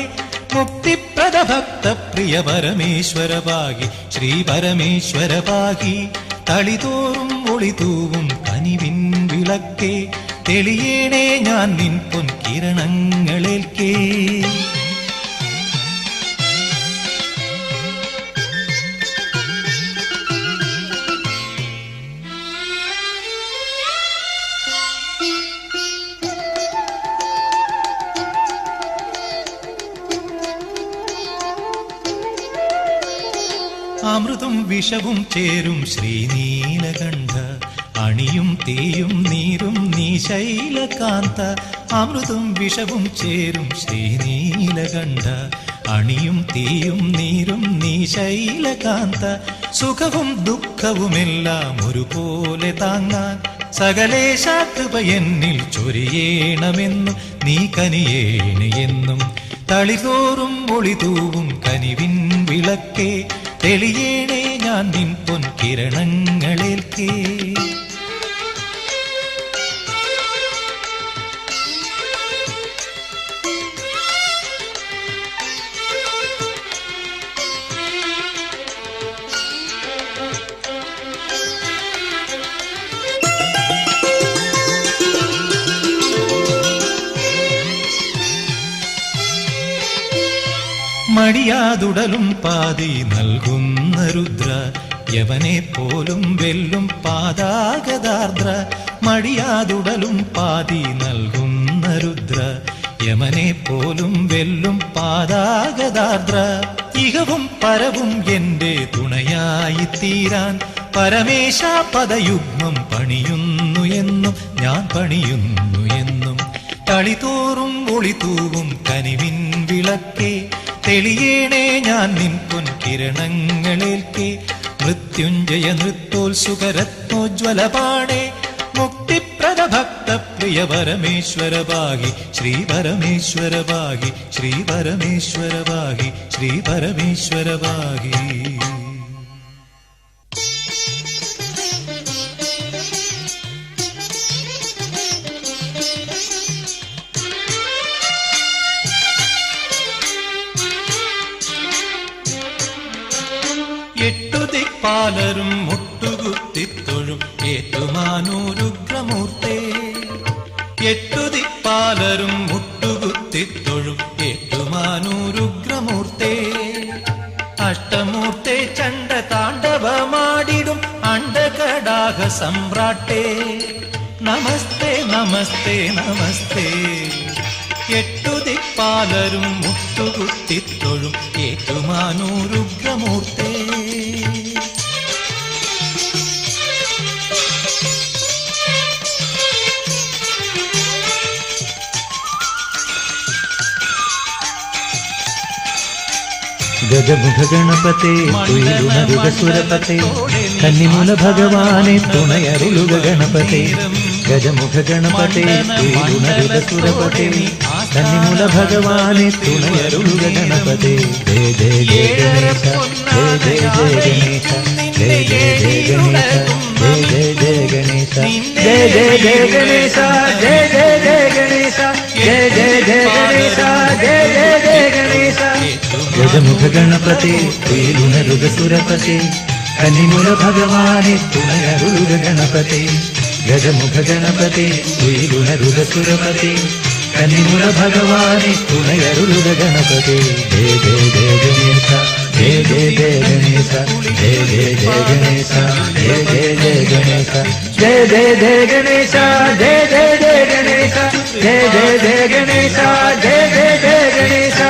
മുക്തിപ്രദ ഭക്ത പ്രിയ പരമേശ്വര ഭാഗി ശ്രീ പരമേശ്വര ഭാഗി തളിതോറും ഒളിതൂവും കനിവിൻ വിളക്കേ തെളിയേണേ ഞാൻ നിൻ പൊൻ കിരണങ്ങളേൽക്കേ. അമൃതും വിഷവും ചേരും ശ്രീനീലകണ്ഠ അണിയും തീയും നീരും നീ ശൈലകാന്ത അമൃതും വിഷവും ചേരും ശ്രീനീലകണ്ഠ അണിയും തീയും നീരും നീ ശൈലകാന്ത സുഖവും ദുഃഖവുമെല്ലാം ഒരുപോലെ താങ്ങാൻ സകലേശ കൃപ എന്നിൽ ചൊരിയേണമെന്നും നീ കനിയേണെന്നും തളിതോറും ഒളിതൂവും കനിവിൻ വിളക്കേ തെളിയേണേ ഞാൻ നിൻ പൊൻ കിരണങ്ങളേൽക്കേ. മടിയാതുടലും പാതി നൽകുന്ന രുദ്ര യവനെ പോലും വെല്ലും പാദാഗതാർദ്ര മടിയാതുടലും പാതി നൽകുന്ന രുദ്ര യമനെ പോലും വെല്ലും പാദാഗതാർദ്ര ഇഹവും പരവും എന്റെ തുണയായി തീരാൻ പരമേശ പദയുഗ്മം പണിയുന്നു എന്നും ഞാൻ പണിയുന്നു എന്നും തളിതോറും ഒളിതൂവും കനിവിൻ വിളക്കേ തെളിയേണേ ഞാൻ നിൻ പൊൻ കിരണങ്ങളേൽക്കേ മൃത്യുഞ്ജയ നൃത്തോത്സുകരത്നോജ്വലപാണേ മുക്തിപ്രദ ഭക്ത പ്രിയ പരമേശ്വര ഭാഗി ശ്രീ പരമേശ്വര ഭാഗി ശ്രീ പരമേശ്വര ഭാഗി ശ്രീ പരമേശ്വര ഭാഗി. എട്ടുദിക്പാലരും മുട്ടുകുത്തിത്തൊഴും ഏറ്റുമാനൂരുഗ്രമൂർത്തേ എട്ടുദിക്പാലരും മുട്ടുകുത്തിത്തൊഴും ഏറ്റുമാനൂരുഗ്രമൂർത്തേ അഷ്ടമൂർത്തേ ചണ്ഡ താണ്ഡവമാടിടും അണ്ഡകടാഹ സമ്രാട്ടേ നമസ്തേ നമസ്തേ നമസ്തേ എട്ടുദിക്പാലരും മുട്ടുകുത്തിത്തൊഴും ഏറ്റുമാനൂരുഗ്രമൂർത്തേ. ഗജമുഖ ഗണപതേ തുയിലുണരുഗസുരപതേ കന്നിമൂല ഭഗവാനെ തുണയരുളുക ഗണപതേ ഗജമുഖ ഗണപതേ തുയിലുണരുഗസുരപതേ കന്നിമൂല ഭഗവാനെ തുണയരുളുക ഗണപതേ ജയ ജയ ജയ ഗണേശ ജയ ജയ ജയ ഗണേശ ജയ ജയ ജയ ഗണേശ ജയ ജയ ജയ ഗണേശ ജയ ജയ ജയ ഗണേശ ജയ ജയ ജയ ഗണേശ ജയ ജയ ജയ ഗണേശ ഗജമുഖ ഗണപതേ തുയിലുണരുഗസുരപതേ കന്നിമുല ഭഗവാനെ തുണയരുളുക ഗണപതി, ഗജമുഖ ഗണപതി തുയിലുണരുക സുരപതി. കന്നിമുല ഭഗവാനെ തുണയരുളുക ഗണപതി. ജയ ജയ ജയ ഗണേശ, ജയ ജയ ജയ ഗണേശ, ജയ ജയ ജയ ഗണേശ, ജയ ജയ ജയ ഗണേശ, ജയ ജയ ജയ ഗണേശ, ജയ ജയ ജയ ഗണേശ, ജയ ജയ ജയ ഗണേശ, ജയ ജയ ജയ ഗണേശ.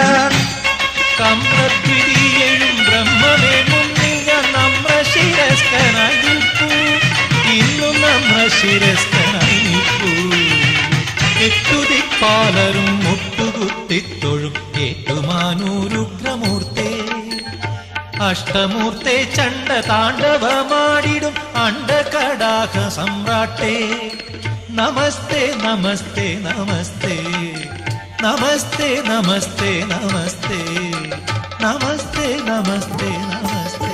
കമ്പ്രദ്വിതീയയും ബ്രഹ്മമേ മുന്നിൽ ഞാൻ നമ്ര ശിരസ്കനായി നിൽപ്പൂ, ഇന്നും നമ്ര ശിരസ്കനായി നിൽപ്പൂ. എട്ടുദിക്പാലരും മുട്ടുകുത്തിത്തൊഴും ഏറ്റുമാനൂരുഗ്രമൂർത്തേ, അഷ്ടമൂർത്തേ ചണ്ഡ താണ്ഡവമാടിടും അണ്ഡകടാഹ സമ്രാട്ടേ. നമസ്തേ നമസ്തേ നമസ്തേ, നമസ്തേ നമസ്തേ നമസ്തേ, നമസ്തേ നമസ്തേ നമസ്തേ.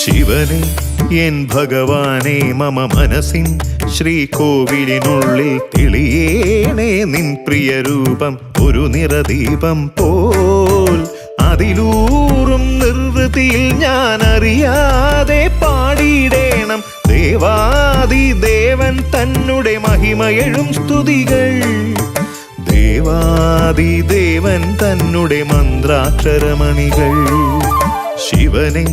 ശിവനെ എൻ ഭഗവാനെ മമ മനസ്സിൻ ശ്രീകോവിലിനുള്ളിൽ തെളിയേണേ നിൻ പ്രിയരൂപം ഒരു നിറദീപം പോൽ. അതിലൂറും നിർവൃതിയിൽ ഞാൻ അറിയാതെ പാടിയിടേണം ദേവാദിദേവൻ തന്നുടെ മഹിമയെഴും സ്തുതികൾ. ദേവാദിദേവൻ തന്നുടെ മന്ത്രാക്ഷരമണികൾ. ശിവനെ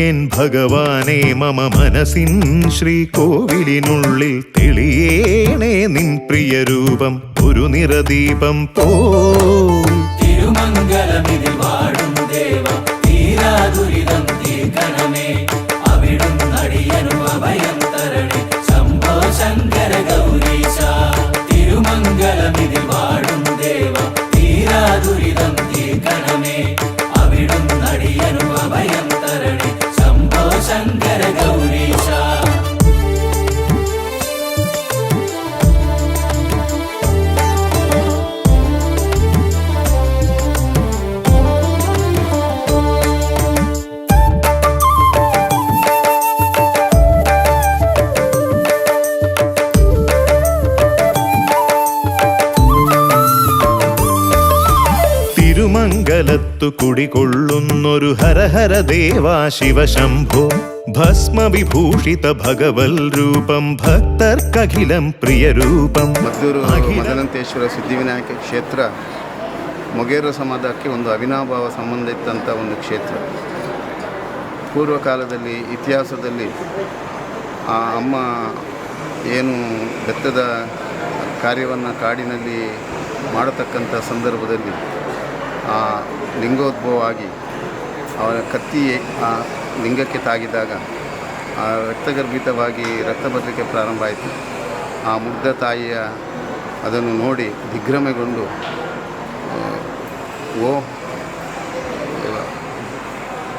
എൻ ഭഗവാനെ മമ മനസ്സിൻ ശ്രീകോവിലിനുള്ളിൽ തെളിയേണേ നിൻ പ്രിയരൂപം ഒരു നിറദീപം പോൽ. തിരുമംഗലമിതിൽ വാഴും ദേവ തീരാദുരിതം തീർക്കണമേ, അവിടും നടിയനും അഭയം തരണേ ശംഭോ ശങ്കര ഗൗരീശ. തിരുമംഗലമിതിൽ വാഴും ദേവ തീരാദുരിതം തീർക്കണമേ, അവിടും നടിയനും അഭയം തരണേ ശംഭോ ശങ്കര ഗൗരീശ. തിരുമംഗലത്തു കുടികൊള്ളുന്നൊരു ഹരഹര ദേവാ ശിവശംഭോ. ഭസ്മവിഭൂഷിത ഭഗവൽ രൂപം ഭക്തർക്കഖിലം പ്രിയരൂപം. ಮದ್ದೂರು ಮದನಂತೇಶ್ವರ ಸಿದ್ಧಿವಿನಾಯಕ ಕ್ಷೇತ್ರ ಮೊಗೇರ ಸಮಾಜಕ್ಕೆ ಒಂದು ಅವಿನಾಭಾವ ಸಂಬಂಧ ಇದ್ದಂಥ ಒಂದು ಕ್ಷೇತ್ರ. ಪೂರ್ವಕಾಲದಲ್ಲಿ ಇತಿಹಾಸದಲ್ಲಿ ಆ ಅಮ್ಮ ಏನು ಬೆತ್ತದ ಕಾರ್ಯವನ್ನು ಕಾಡಿನಲ್ಲಿ ಮಾಡತಕ್ಕಂಥ ಸಂದರ್ಭದಲ್ಲಿ ಆ ಲಿಂಗೋದ್ಭವ ಆಗಿ ಅವರ ಕತ್ತಿ ಆ ಲಿಂಗಕ್ಕೆ ತಾಗಿದಾಗ ಆ ರಕ್ತಗರ್ಭಿತವಾಗಿ ರಕ್ತ ಬರಲಿಕ್ಕೆ ಪ್ರಾರಂಭ ಆಯಿತು. ಆ ಮುಗ್ಧ ತಾಯಿಯ ಅದನ್ನು ನೋಡಿ ದಿಗ್ಭ್ರಮೆಗೊಂಡು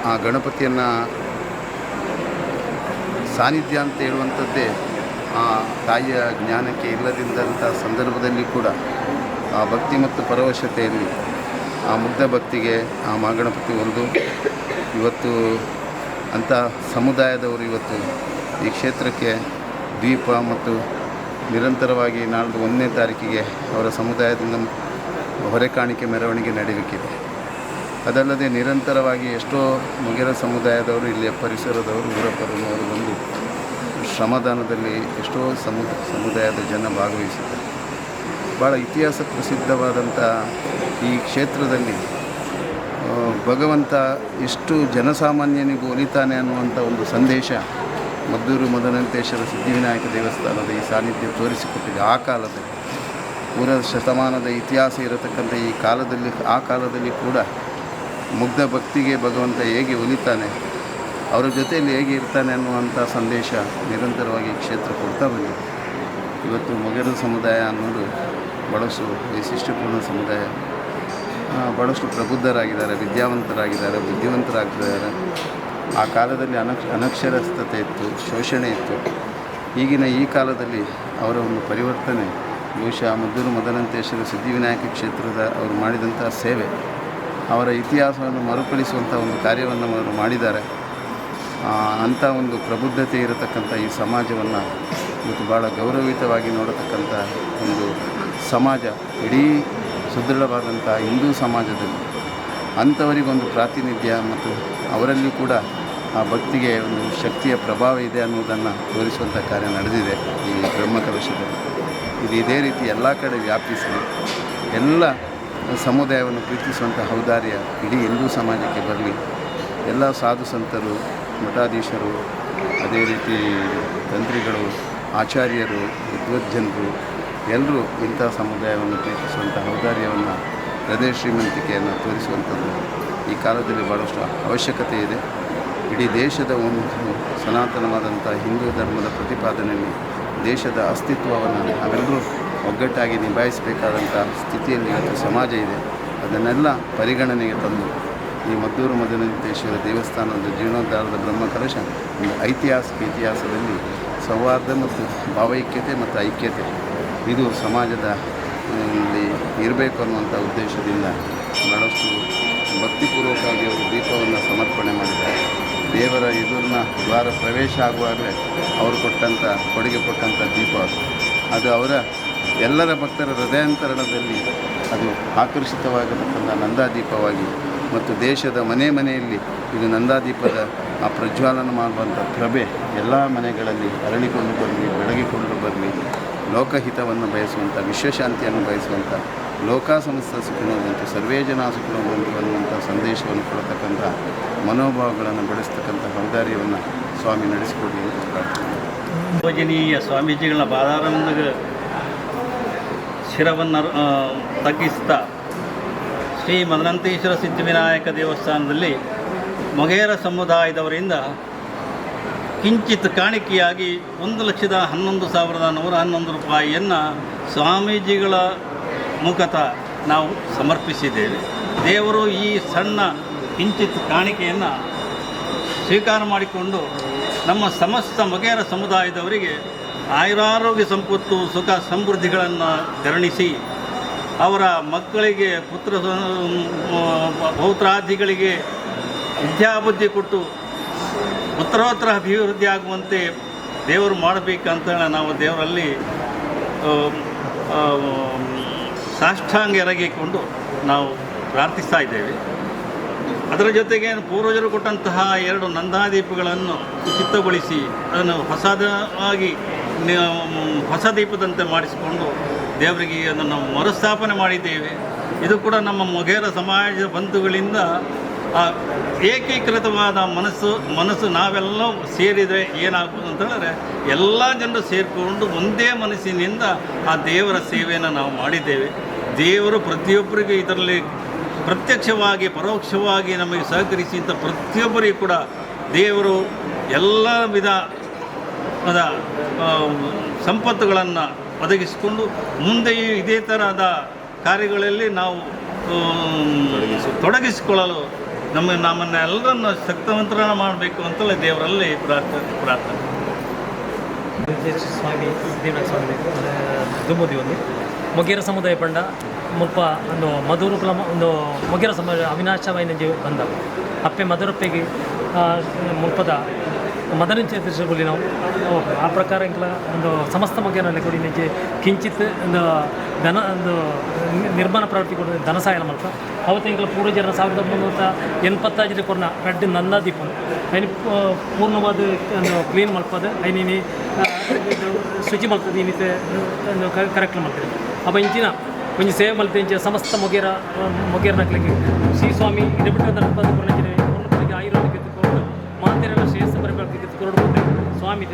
ಆ ಗಣಪತಿಯನ್ನು ಸಾನ್ನಿಧ್ಯ ಅಂತ ಹೇಳುವಂಥದ್ದೇ ಆ ತಾಯಿಯ ಜ್ಞಾನಕ್ಕೆ ಇಲ್ಲದಿದ್ದಂಥ ಸಂದರ್ಭದಲ್ಲಿ ಕೂಡ ಆ ಭಕ್ತಿ ಮತ್ತು ಪರವಶತೆಯಲ್ಲಿ ಆ ಮುಗ್ಧ ಭಕ್ತಿಗೆ ಆ ಮಹಾಗಣಪತಿ ಒಂದು ಇವತ್ತು ಅಂಥ ಸಮುದಾಯದವರು ಇವತ್ತು ಈ ಕ್ಷೇತ್ರಕ್ಕೆ ದೀಪ ಮತ್ತು ನಿರಂತರವಾಗಿ ನಾಳ್ದು 1ನೇ ತಾರೀಕಿಗೆ ಅವರ ಸಮುದಾಯದಿಂದ ಹೊರೆಕಾಣಿಕೆ ಮೆರವಣಿಗೆ ನಡೆಯಲಿಕ್ಕಿದೆ. ಅದಲ್ಲದೆ ನಿರಂತರವಾಗಿ ಎಷ್ಟೋ ಮೊಗೇರ ಸಮುದಾಯದವರು ಇಲ್ಲಿಯ ಪರಿಸರದವರು ಊರಪರನವರು ಬಂದು ಶ್ರಮದಾನದಲ್ಲಿ ಎಷ್ಟೋ ಸಮುದಾಯದ ಜನ ಭಾಗವಹಿಸಿದ್ದಾರೆ. ಭಾಳ ಇತಿಹಾಸ ಪ್ರಸಿದ್ಧವಾದಂಥ ಈ ಕ್ಷೇತ್ರದಲ್ಲಿ ಭಗವಂತ ಎಷ್ಟು ಜನಸಾಮಾನ್ಯನಿಗೂ ಒಲಿತಾನೆ ಅನ್ನುವಂಥ ಒಂದು ಸಂದೇಶ ಮದ್ದೂರು ಮದನಂತೇಶ್ವರ ಸಿದ್ಧಿವಿನಾಯಕ ದೇವಸ್ಥಾನದ ಈ ಸಾನ್ನಿಧ್ಯ ತೋರಿಸಿಕೊಟ್ಟಿದೆ. ಆ ಕಾಲದಲ್ಲಿ ಪೂರ ಶತಮಾನದ ಇತಿಹಾಸ ಇರತಕ್ಕಂಥ ಈ ಕಾಲದಲ್ಲಿ ಆ ಕಾಲದಲ್ಲಿ ಕೂಡ ಮುಗ್ಧ ಭಕ್ತಿಗೆ ಭಗವಂತ ಹೇಗೆ ಒಲಿತಾನೆ, ಅವರ ಜೊತೆಯಲ್ಲಿ ಹೇಗೆ ಇರ್ತಾನೆ ಅನ್ನುವಂಥ ಸಂದೇಶ ನಿರಂತರವಾಗಿ ಈ ಕ್ಷೇತ್ರ ಕೊಡ್ತಾ ಬಂದಿದೆ. ಇವತ್ತು ಮೊಗೇರ ಸಮುದಾಯ ಅನ್ನೋದು ಭಾಳಷ್ಟು ವೈಶಿಷ್ಟ್ಯಪೂರ್ಣ ಸಮುದಾಯ. ಭಾಳಷ್ಟು ಪ್ರಬುದ್ಧರಾಗಿದ್ದಾರೆ, ವಿದ್ಯಾವಂತರಾಗಿದ್ದಾರೆ, ಬುದ್ಧಿವಂತರಾಗಿದ್ದಾರೆ. ಆ ಕಾಲದಲ್ಲಿ ಅನಕ್ಷರಸ್ಥತೆ ಇತ್ತು, ಶೋಷಣೆ ಇತ್ತು. ಈಗಿನ ಈ ಕಾಲದಲ್ಲಿ ಅವರ ಒಂದು ಪರಿವರ್ತನೆ ಬಹುಶಃ ಮದ್ದೂರು ಮದನಂತೇಶ್ವರ ಸಿದ್ಧಿವಿನಾಯಕ ಕ್ಷೇತ್ರದ ಅವರು ಮಾಡಿದಂಥ ಸೇವೆ, ಅವರ ಇತಿಹಾಸವನ್ನು ಮರುಕಳಿಸುವಂಥ ಒಂದು ಕಾರ್ಯವನ್ನು ಅವರು ಮಾಡಿದ್ದಾರೆ. ಅಂಥ ಒಂದು ಪ್ರಬುದ್ಧತೆ ಇರತಕ್ಕಂಥ ಈ ಸಮಾಜವನ್ನು ಇವತ್ತು ಭಾಳ ಗೌರವಿತವಾಗಿ ನೋಡತಕ್ಕಂಥ ಒಂದು ಸಮಾಜ ಇಡೀ ಸುದೃಢವಾದಂಥ ಹಿಂದೂ ಸಮಾಜದಲ್ಲಿ ಅಂಥವರಿಗೊಂದು ಪ್ರಾತಿನಿಧ್ಯ ಮತ್ತು ಅವರಲ್ಲಿ ಕೂಡ ಆ ಭಕ್ತಿಗೆ ಒಂದು ಶಕ್ತಿಯ ಪ್ರಭಾವ ಇದೆ ಅನ್ನೋದನ್ನು ತೋರಿಸುವಂಥ ಕಾರ್ಯ ನಡೆದಿದೆ ಈ ಬ್ರಹ್ಮಕಲಶದಲ್ಲಿ. ಇದು ಇದೇ ರೀತಿ ಎಲ್ಲ ಕಡೆ ವ್ಯಾಪಿಸಿ ಎಲ್ಲ ಸಮುದಾಯವನ್ನು ಪ್ರೀತಿಸುವಂಥ ಔದಾರ್ಯ ಇಡೀ ಹಿಂದೂ ಸಮಾಜಕ್ಕೆ ಬರಲಿ. ಎಲ್ಲ ಸಾಧು ಸಂತರು, ಮಠಾಧೀಶರು, ಅದೇ ರೀತಿ ತಂತ್ರಿಗಳು, ಆಚಾರ್ಯರು, ವಿದ್ವಜ್ಜನರು ಎಲ್ಲರೂ ಇಂಥ ಸಮುದಾಯವನ್ನು ಪ್ರೀತಿಸುವಂಥ ಔದಾರ್ಯವನ್ನು ಹೃದಯ ಶ್ರೀಮಂತಿಕೆಯನ್ನು ತೋರಿಸುವಂಥದ್ದು ಈ ಕಾಲದಲ್ಲಿ ಭಾಳಷ್ಟು ಅವಶ್ಯಕತೆ ಇದೆ. ಇಡೀ ದೇಶದ ಒಂದು ಸನಾತನವಾದಂಥ ಹಿಂದೂ ಧರ್ಮದ ಪ್ರತಿಪಾದನೆಯಲ್ಲಿ ದೇಶದ ಅಸ್ತಿತ್ವವನ್ನು ನಾವೆಲ್ಲರೂ ಒಗ್ಗಟ್ಟಾಗಿ ನಿಭಾಯಿಸಬೇಕಾದಂಥ ಸ್ಥಿತಿಯಲ್ಲಿ ಇವತ್ತು ಸಮಾಜ ಇದೆ. ಅದನ್ನೆಲ್ಲ ಪರಿಗಣನೆಗೆ ತಂದು ಈ ಮದ್ದೂರು ಮದನಂತೇಶ್ವರ ದೇವಸ್ಥಾನದ ಜೀರ್ಣೋದ್ಧಾರದ ಬ್ರಹ್ಮಕಲಶ ಒಂದು ಐತಿಹಾಸಿಕ ಇತಿಹಾಸದಲ್ಲಿ ಸೌಹಾರ್ದ ಮತ್ತು ಭಾವೈಕ್ಯತೆ ಮತ್ತು ಐಕ್ಯತೆ ಇದು ಸಮಾಜದ ಇರಬೇಕು ಅನ್ನುವಂಥ ಉದ್ದೇಶದಿಂದ ಭಾಳಷ್ಟು ಭಕ್ತಿಪೂರ್ವಕವಾಗಿ ಅವರು ದೀಪವನ್ನು ಸಮರ್ಪಣೆ ಮಾಡಿದ್ದಾರೆ. ದೇವರ ಎದುರಿನ ದ್ವಾರ ಪ್ರವೇಶ ಆಗುವಾಗಲೇ ಅವರು ಕೊಡುಗೆ ಕೊಟ್ಟಂಥ ದೀಪ ಅದು ಅವರ ಎಲ್ಲರ ಭಕ್ತರ ಹೃದಯಾಂತರಣದಲ್ಲಿ ಅದು ಆಕರ್ಷಿತವಾಗಿರತಕ್ಕಂಥ ನಂದಾದೀಪವಾಗಿ ಮತ್ತು ದೇಶದ ಮನೆಯಲ್ಲಿ ಇದು ನಂದಾದೀಪದ ಆ ಪ್ರಜ್ವಾಲನ ಮಾಡುವಂಥ ಪ್ರಭೆ ಎಲ್ಲ ಮನೆಗಳಲ್ಲಿ ಅರಳಿಕೊಂಡು ಬರಲಿ, ಬೆಳಗಿಕೊಂಡು ಬರಲಿ, ಲೋಕಹಿತವನ್ನು ಬಯಸುವಂಥ, ವಿಶ್ವಶಾಂತಿಯನ್ನು ಬಯಸುವಂಥ, ಲೋಕ ಸಮಸ್ತ ಸುಖಿನೋ ಬಂತು ಸರ್ವೇ ಜನ ಸುಖಿನೋ ಬಂತು ಅನ್ನುವಂಥ ಸಂದೇಶವನ್ನು ಕೊಡತಕ್ಕಂಥ ಮನೋಭಾವಗಳನ್ನು ಬೆಳೆಸ್ತಕ್ಕಂಥ ಔದಾರ್ಯವನ್ನು ಸ್ವಾಮಿ ನಡೆಸಿಕೊಡಿ ಅಂತ ಪ್ರಾರ್ಥನೆ. ಪೂಜನೀಯ ಸ್ವಾಮೀಜಿಗಳ ಪಾದಾರವಿಂದ ಶಿರವನ್ನು ತಗ್ಗಿಸ್ತಾ ಶ್ರೀ ಮದನಂತೇಶ್ವರ ಸಿದ್ಧಿವಿನಾಯಕ ದೇವಸ್ಥಾನದಲ್ಲಿ ಮೊಗೇರ ಸಮುದಾಯದವರಿಂದ ಕಿಂಚಿತ್ ಕಾಣಿಕೆಯಾಗಿ 1,11,111 ರೂಪಾಯಿಯನ್ನು ಸ್ವಾಮೀಜಿಗಳ ಮುಖತಃ ನಾವು ಸಮರ್ಪಿಸಿದ್ದೇವೆ. ದೇವರು ಈ ಸಣ್ಣ ಕಿಂಚಿತ್ ಕಾಣಿಕೆಯನ್ನು ಸ್ವೀಕಾರ ಮಾಡಿಕೊಂಡು ನಮ್ಮ ಸಮಸ್ತ ಮೊಗೇರ ಸಮುದಾಯದವರಿಗೆ ಆಯುರಾರೋಗ್ಯ ಸಂಪತ್ತು, ಸುಖ ಸಮೃದ್ಧಿಗಳನ್ನು ಕರುಣಿಸಿ ಅವರ ಮಕ್ಕಳಿಗೆ ಪೌತ್ರಾದಿಗಳಿಗೆ ವಿದ್ಯಾಬುದ್ಧಿ ಕೊಟ್ಟು ಉತ್ತರೋತ್ತರ ಅಭಿವೃದ್ಧಿ ಆಗುವಂತೆ ದೇವರು ಮಾಡಬೇಕಂತ ನಾವು ದೇವರಲ್ಲಿ ಸಾಷ್ಟಾಂಗ ಎರಗಿಕೊಂಡು ನಾವು ಪ್ರಾರ್ಥಿಸ್ತಾ ಇದ್ದೇವೆ. ಅದರ ಜೊತೆಗೆ ಪೂರ್ವಜರು ಕೊಟ್ಟಂತಹ 2 ನಂದಾದೀಪಗಳನ್ನು ಚಿತ್ತಗೊಳಿಸಿ ಅದನ್ನು ಹೊಸ ದೀಪದಂತೆ ಮಾಡಿಸಿಕೊಂಡು ದೇವರಿಗೆ ಅದನ್ನು ಮರುಸ್ಥಾಪನೆ ಮಾಡಿದ್ದೇವೆ. ಇದು ಕೂಡ ನಮ್ಮ ಮೊಗೇರ ಸಮಾಜ ಬಂಧುಗಳಿಂದ ಏಕೀಕೃತವಾದ ಮನಸ್ಸು ನಾವೆಲ್ಲ ಸೇರಿದರೆ ಏನಾಗ್ಬೋದು ಅಂತ ಹೇಳಿದ್ರೆ ಎಲ್ಲ ಜನರು ಸೇರಿಕೊಂಡು ಒಂದೇ ಮನಸ್ಸಿನಿಂದ ಆ ದೇವರ ಸೇವೆಯನ್ನು ನಾವು ಮಾಡಿದ್ದೇವೆ. ದೇವರು ಪ್ರತಿಯೊಬ್ಬರಿಗೂ ಇದರಲ್ಲಿ ಪ್ರತ್ಯಕ್ಷವಾಗಿ ಪರೋಕ್ಷವಾಗಿ ನಮಗೆ ಸಹಕರಿಸಿ ಅಂತ ಪ್ರತಿಯೊಬ್ಬರಿಗೂ ಕೂಡ ದೇವರು ಎಲ್ಲ ವಿಧದ ಸಂಪತ್ತುಗಳನ್ನು ಒದಗಿಸಿಕೊಂಡು ಮುಂದೆಯೂ ಇದೇ ಥರದ ಕಾರ್ಯಗಳಲ್ಲಿ ನಾವು ತೊಡಗಿಸಿಕೊಳ್ಳಲು ನಮ್ಮನ್ನೆಲ್ಲರನ್ನು ಶಕ್ತವಂತರನ್ನು ಮಾಡಬೇಕು ಅಂತಲೇ ದೇವರಲ್ಲಿ ಪ್ರಾರ್ಥನೆ. ಸ್ವಾಮಿ ಸಿದ್ಧಿವಿನಾಯಕ ಸ್ವಾಮಿ ದುಮ್ಮದಿ ಒಂದು ಮೊಗೇರ ಸಮುದಾಯ ಪಂಡ ಮುಲ್ಪ ಒಂದು ಮಧುರು ಕುಲ ಒಂದು ಮೊಗೇರ ಸಮಾಜ ಅವಿನಾಶವಾಯಿನಂಜಿ ಬಂದ ಅಪ್ಪೆ ಮಧುರಪ್ಪೆಗೆ ಮುಲ್ಪದ ಮದನಂತೇಶ್ವರಲ್ಲಿ ನಾವು ಆ ಪ್ರಕಾರ ಇಂಕಲ ಒಂದು ಸಮಸ್ತ ಮೊಗೇರಲ್ಲಿ ಕೊಡಿ ನಿಜೆ ಕಿಂಚಿತ್ ಒಂದು ಒಂದು ನಿರ್ಮಾಣ ಪ್ರವೃತ್ತಿ ಕೊಡ ಧನ ಸಹಾಯ ಮಲ್ಪ ಅವತ್ತು ಇಂಕಲ ಪೂರ್ವಜರ 1985 ಕೊರ್ನ ರೆಡ್ ನಂದಾದೀಪ അതിന് ಪೂರ್ಣವಾದ ಒಂದು ಕ್ಲೀನ್ ಮಲ್ಪದ അതിന് ಶುಚಿ ಮಲ್ಪದ ಇನ್ನಿತೆ ಒಂದು ಕಾರ್ಯಕ್ರಮ ಮಾಡ್ತೀವಿ. ಅಪ್ಪ ಇಂಚಿನ ಒಂದು ಸೇವೆ ಮಲ್ಪೆ ಸಮಸ್ತ ಮೊಗೇರ ನಕ್ಲಿಕ್ಕೆ ಶ್ರೀ ಸ್ವಾಮಿ ಇಡಬಿಟ್ಟು ಕೊರಳಿಗೆ ಆಯುರ್ವೇದಿಕ ಮಾತೆರೆಲ್ಲ ಶ್ರೇಯಸ್ಸ ಬರಬೇಕು ಕೊರಡು ಸ್ವಾಮಿ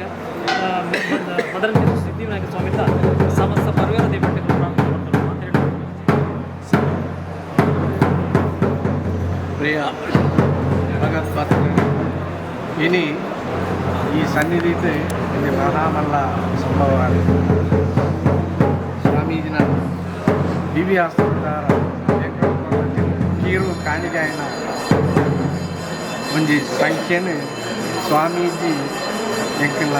ಮದನಂತೇಶ್ವರ ಸಿದ್ಧಿವಿನಾಯಕ ಸ್ವಾಮಿ ಸಮಸ್ತ ಪರಿವಾರ ದೇವತೆಗಳು ಪ್ರಾರ್ಥನೆ ಮಾಡ್ತಾರೆ ಮಾತೆರೆ. ಪ್ರಿಯ ಭಗವತ್ಪಾದರಿಗೆ ಇನಿ ಈ ಸನ್ನಿಧಿತೆ ಇದು ಮಹಾಮಲ್ಲ ಸಂಭವ ಸ್ವಾಮೀಜಿನ ದಿವ್ಯ ಹಸ್ತೋದ್ಧಾರ ಕೀರು ಕಾಣಿಗಾಯನ ಒಂಜಿ ಸಂಖ್ಯೆನು ಸ್ವಾಮೀಜಿ ಎಂಕಲ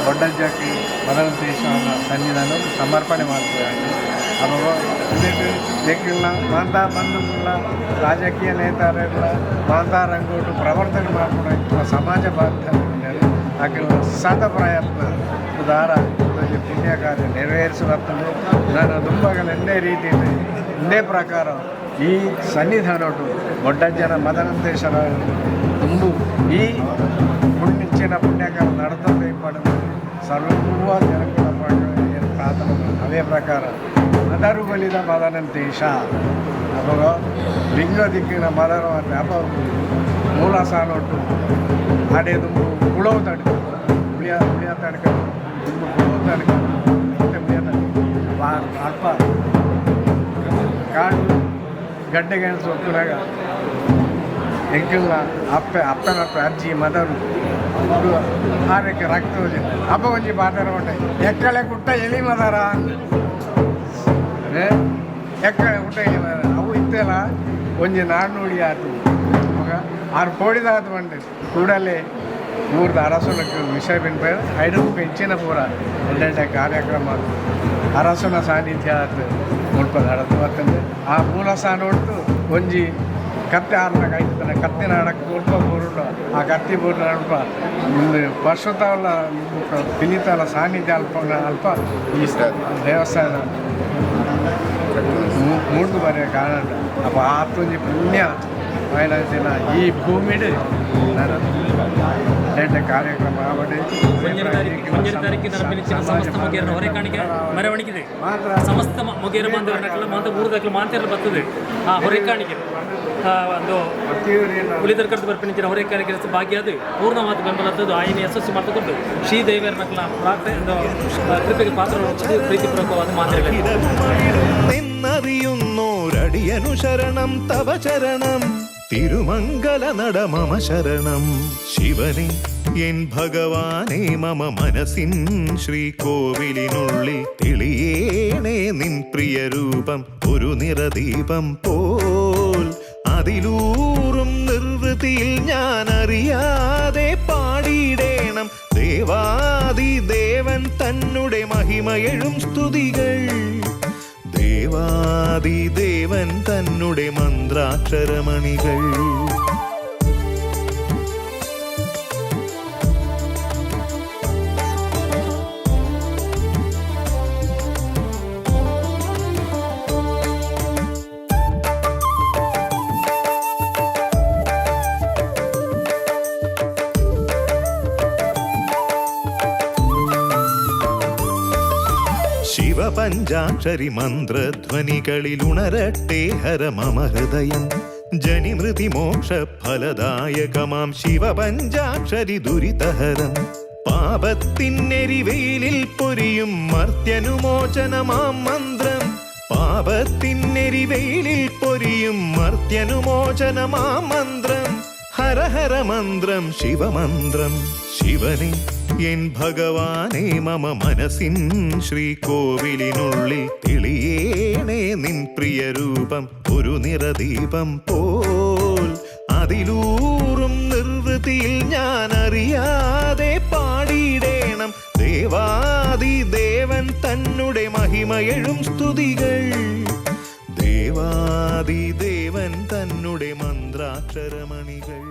ದೊಡ್ಡಜ್ಜಕ್ಕೆ ಮದನಂತೇಶ್ವರನ ಸನ್ನಿಧಾನ ಸಮರ್ಪಣೆ ಮಾಡ್ತಾರೆ. അപ്പോൾ എന്നിട്ട് ഇതൊക്കെയുള്ള മാന്താ ബന്ധമുള്ള ರಾಜಕೀಯ ನೇತಾರರ ಮಾಂತಾ ರಂಗೋಟು ಪ್ರವರ್ತನೆ ಕೂಡ ಸಮಾಜ ಬಾಂಧವ್ಯ ಹಾಗೆಲ್ಲ ಸತ ಪ್ರಯತ್ನ ದಾರ ಪುಣ್ಯ ಕಾರ್ಯ ನೆರವೇರಿಸುತ್ತದೆ. ನಾನು ದುಂಬಗಳ ಎಂದೇ ರೀತಿಯಲ್ಲಿ ಒಂದೇ ಪ್ರಕಾರ ಈ ಸನ್ನಿಧಾನೋಟು ಒಡ್ಡಜ್ಜನ ಮದನಂತೇಶ್ವರ ಒಂದು ಈ ಪುಣ್ಯಚಿನ ಪುಣ್ಯಕಾರ ನಡೆದದೇ ಪಡೆದು ಸರ್ವ ಜನಗಳ ಪ್ರಾರ್ಥನೆ ಅವೇ ಪ್ರಕಾರ ಮದರು ಬಲಿದ ಮದನಂತೇಶ ಅವಾಗ ಲಿಂಗ ದಿಕ್ಕಿನ ಮದರ ಅಪ್ಪ ಮೂಲ ಸಾಲೊಟ್ಟು ಆಡೇದು ಉಳವು ತಡ್ಕ ಉಳಿಯ ಉಳಿಯ ತಡ್ಕ ಉಳವು ತಡ್ಕ ಮತ್ತೆ ಉಳಿಯ ತಡ್ಕ ಅಲ್ಪ ಕಾಡು ಗಡ್ಡೆಗೆ ಸೊಪ್ಪಿನಾಗ ಎಂಕಿಲ್ಲ ಅಪ್ಪನ ಅಜ್ಜಿ ಮದರು ಆರಕ್ಕೆ ರಕ್ತ ಅಪ್ಪ ಒಂಜಿ ಬಾದರ ಹೊಟ್ಟೆ ಎಕ್ಕಳೆ ಕುಟ್ಟ ಎಲಿ ಮದರ ಎಕ್ಕಳೆ ಕುಟ್ಟ ಎಲಿ ಮದರ ಅವು ಇತ್ತೆಲ್ಲ ಒಂಜಿ ನಾಣ್ಣುಡಿ ಆತು ಮಗ ಆರು ಪೋಡಿದಾತು ಬಂಡೆ ಕೂಡಲೇ ಊರ್ದ ಅರಸನಕ್ಕೆ ವಿಷಯ ಬಿನ್ಪೇರ ಐದು ಪೆಂಚಿನ ಪೂರ ಎರಡೆರಡೆ ಕಾರ್ಯಕ್ರಮ ಅರಸನ ಸಾನ್ನಿಧ್ಯ ಆತು ಮುಡ್ಪದ ಹಡದು ಬರ್ತಂದೆ ಆ ಮೂಲ ಸಹ ನೋಡ್ತು ಒಂಜಿ ಕತ್ತೆ ಆರ್ನಾಗ ಆಯ್ತಾನೆ ಕತ್ತಿನ ಆಡಕ್ಕೆ ಉಲ್ಪ ಬೂರುಂಡು ಆ ಕತ್ತಿ ಬೂರ್ನ ಅಲ್ಪ ಪರ್ಶುತಾವಲ್ಲ ಪಿಲಿತಾಲ ಸಾನ್ನಿಧ್ಯ ಅಲ್ಪ ಈ ದೇವಸ್ಥಾನ ಮೂಡ್ದು ಬರೆಯ ಕಾರಣ ಅಪ್ಪ ಆತೊಂಜಿ ಪುಣ್ಯ ದಿನ ಈ ಭೂಮಿಡು ನಾನು ದೊಡ್ಡ ಕಾರ್ಯಕ್ರಮ ಸಮಸ್ತ ಮೊಗೇರ ಹೊರೆಕಾಣಿಕೆ ಮೆರವಣಿಗೆ ಸಮಸ್ತ ಮೊಗೇರ ಬಾಂಧವರನ್ನ ಮಾತ ಊರದಾಗಲು ಮಾತೆಲ್ಲ ಬರ್ತದೆ ಆ ಹೊರೆಕಾಣಿಕೆ ಒಂದು ಉಳಿದರ ಕರೆದು ಬರ್ಪಿನ ಹೊರೆಕಾಣಿಕೆ ಭಾಗಿಯಾದ ಪೂರ್ಣವಾದ ಬೆಂಬಲದ್ದು ಆಯ್ನ ಯಶಸ್ವಿ ಮಾಡಿಕೊಂಡು ಶ್ರೀದೇವಿಯರ್ನಕ್ಲ ಪ್ರಾರ್ಥನೆ ಕೃಪೆಗೆ ಪಾತ್ರ ಪ್ರೀತಿಪೂರ್ವಕವಾದ മാതൃകയെന്നറിയുന്നോരടിയനു ശരണം തവ ചരണം തിരുമംഗല നട മമ ശരണം ശിവനെ എൻ ഭഗവാനെ മമ മനസ്സിൻ ശ്രീകോവിലിനുള്ളിൽ തെളിയേണേ നിൻ പ്രിയരൂപം ഒരു നിറദീപം പോൽ അതിലൂറും നിർവൃതിയിൽ ഞാൻ അറിയാതെ പാടിയിടേണം ദേവാദിദേവൻ തന്നുടെ മഹിമയെഴും സ്തുതികൾ ദേവാദിദേവൻ തന്നുടെ മന്ത്രാക്ഷരമണികൾ ശിവപഞ്ചാക്ഷരി മന്ത്രധ്വനികളിലുണരട്ടെ ഹര മമ ഹൃദയം ജനിമൃതി മോക്ഷ ഫലദായകമാം ശിവപഞ്ചാക്ഷരി ദുരിതഹരം പാപത്തിനെരിവെയിലിൽ പൊരിയും മർത്യനുമോചനമാം മന്ത്രം പാപത്തിനെരിവെയിലിൽ പൊരിയും മർത്യനുമോചനമാം മന്ത്രം ഹര ഹര മന്ത്രം ശിവമന്ത്രം ശിവനെ എൻ ഭഗവാനെ മമ മനസ്സിൻ ശ്രീകോവിലിനുള്ളിൽ തെളിയേണേ നിൻ പ്രിയരൂപം ഒരു നിറദീപം പോൽ അതിലൂറും നിർവൃതിയിൽ ഞാൻ അറിയാതെ പാടിയിടേണം ദേവാദിദേവൻ തന്നുടെ മഹിമയെഴും സ്തുതികൾ ദേവാദിദേവൻ തന്നുടെ മന്ത്രാക്ഷരമണികൾ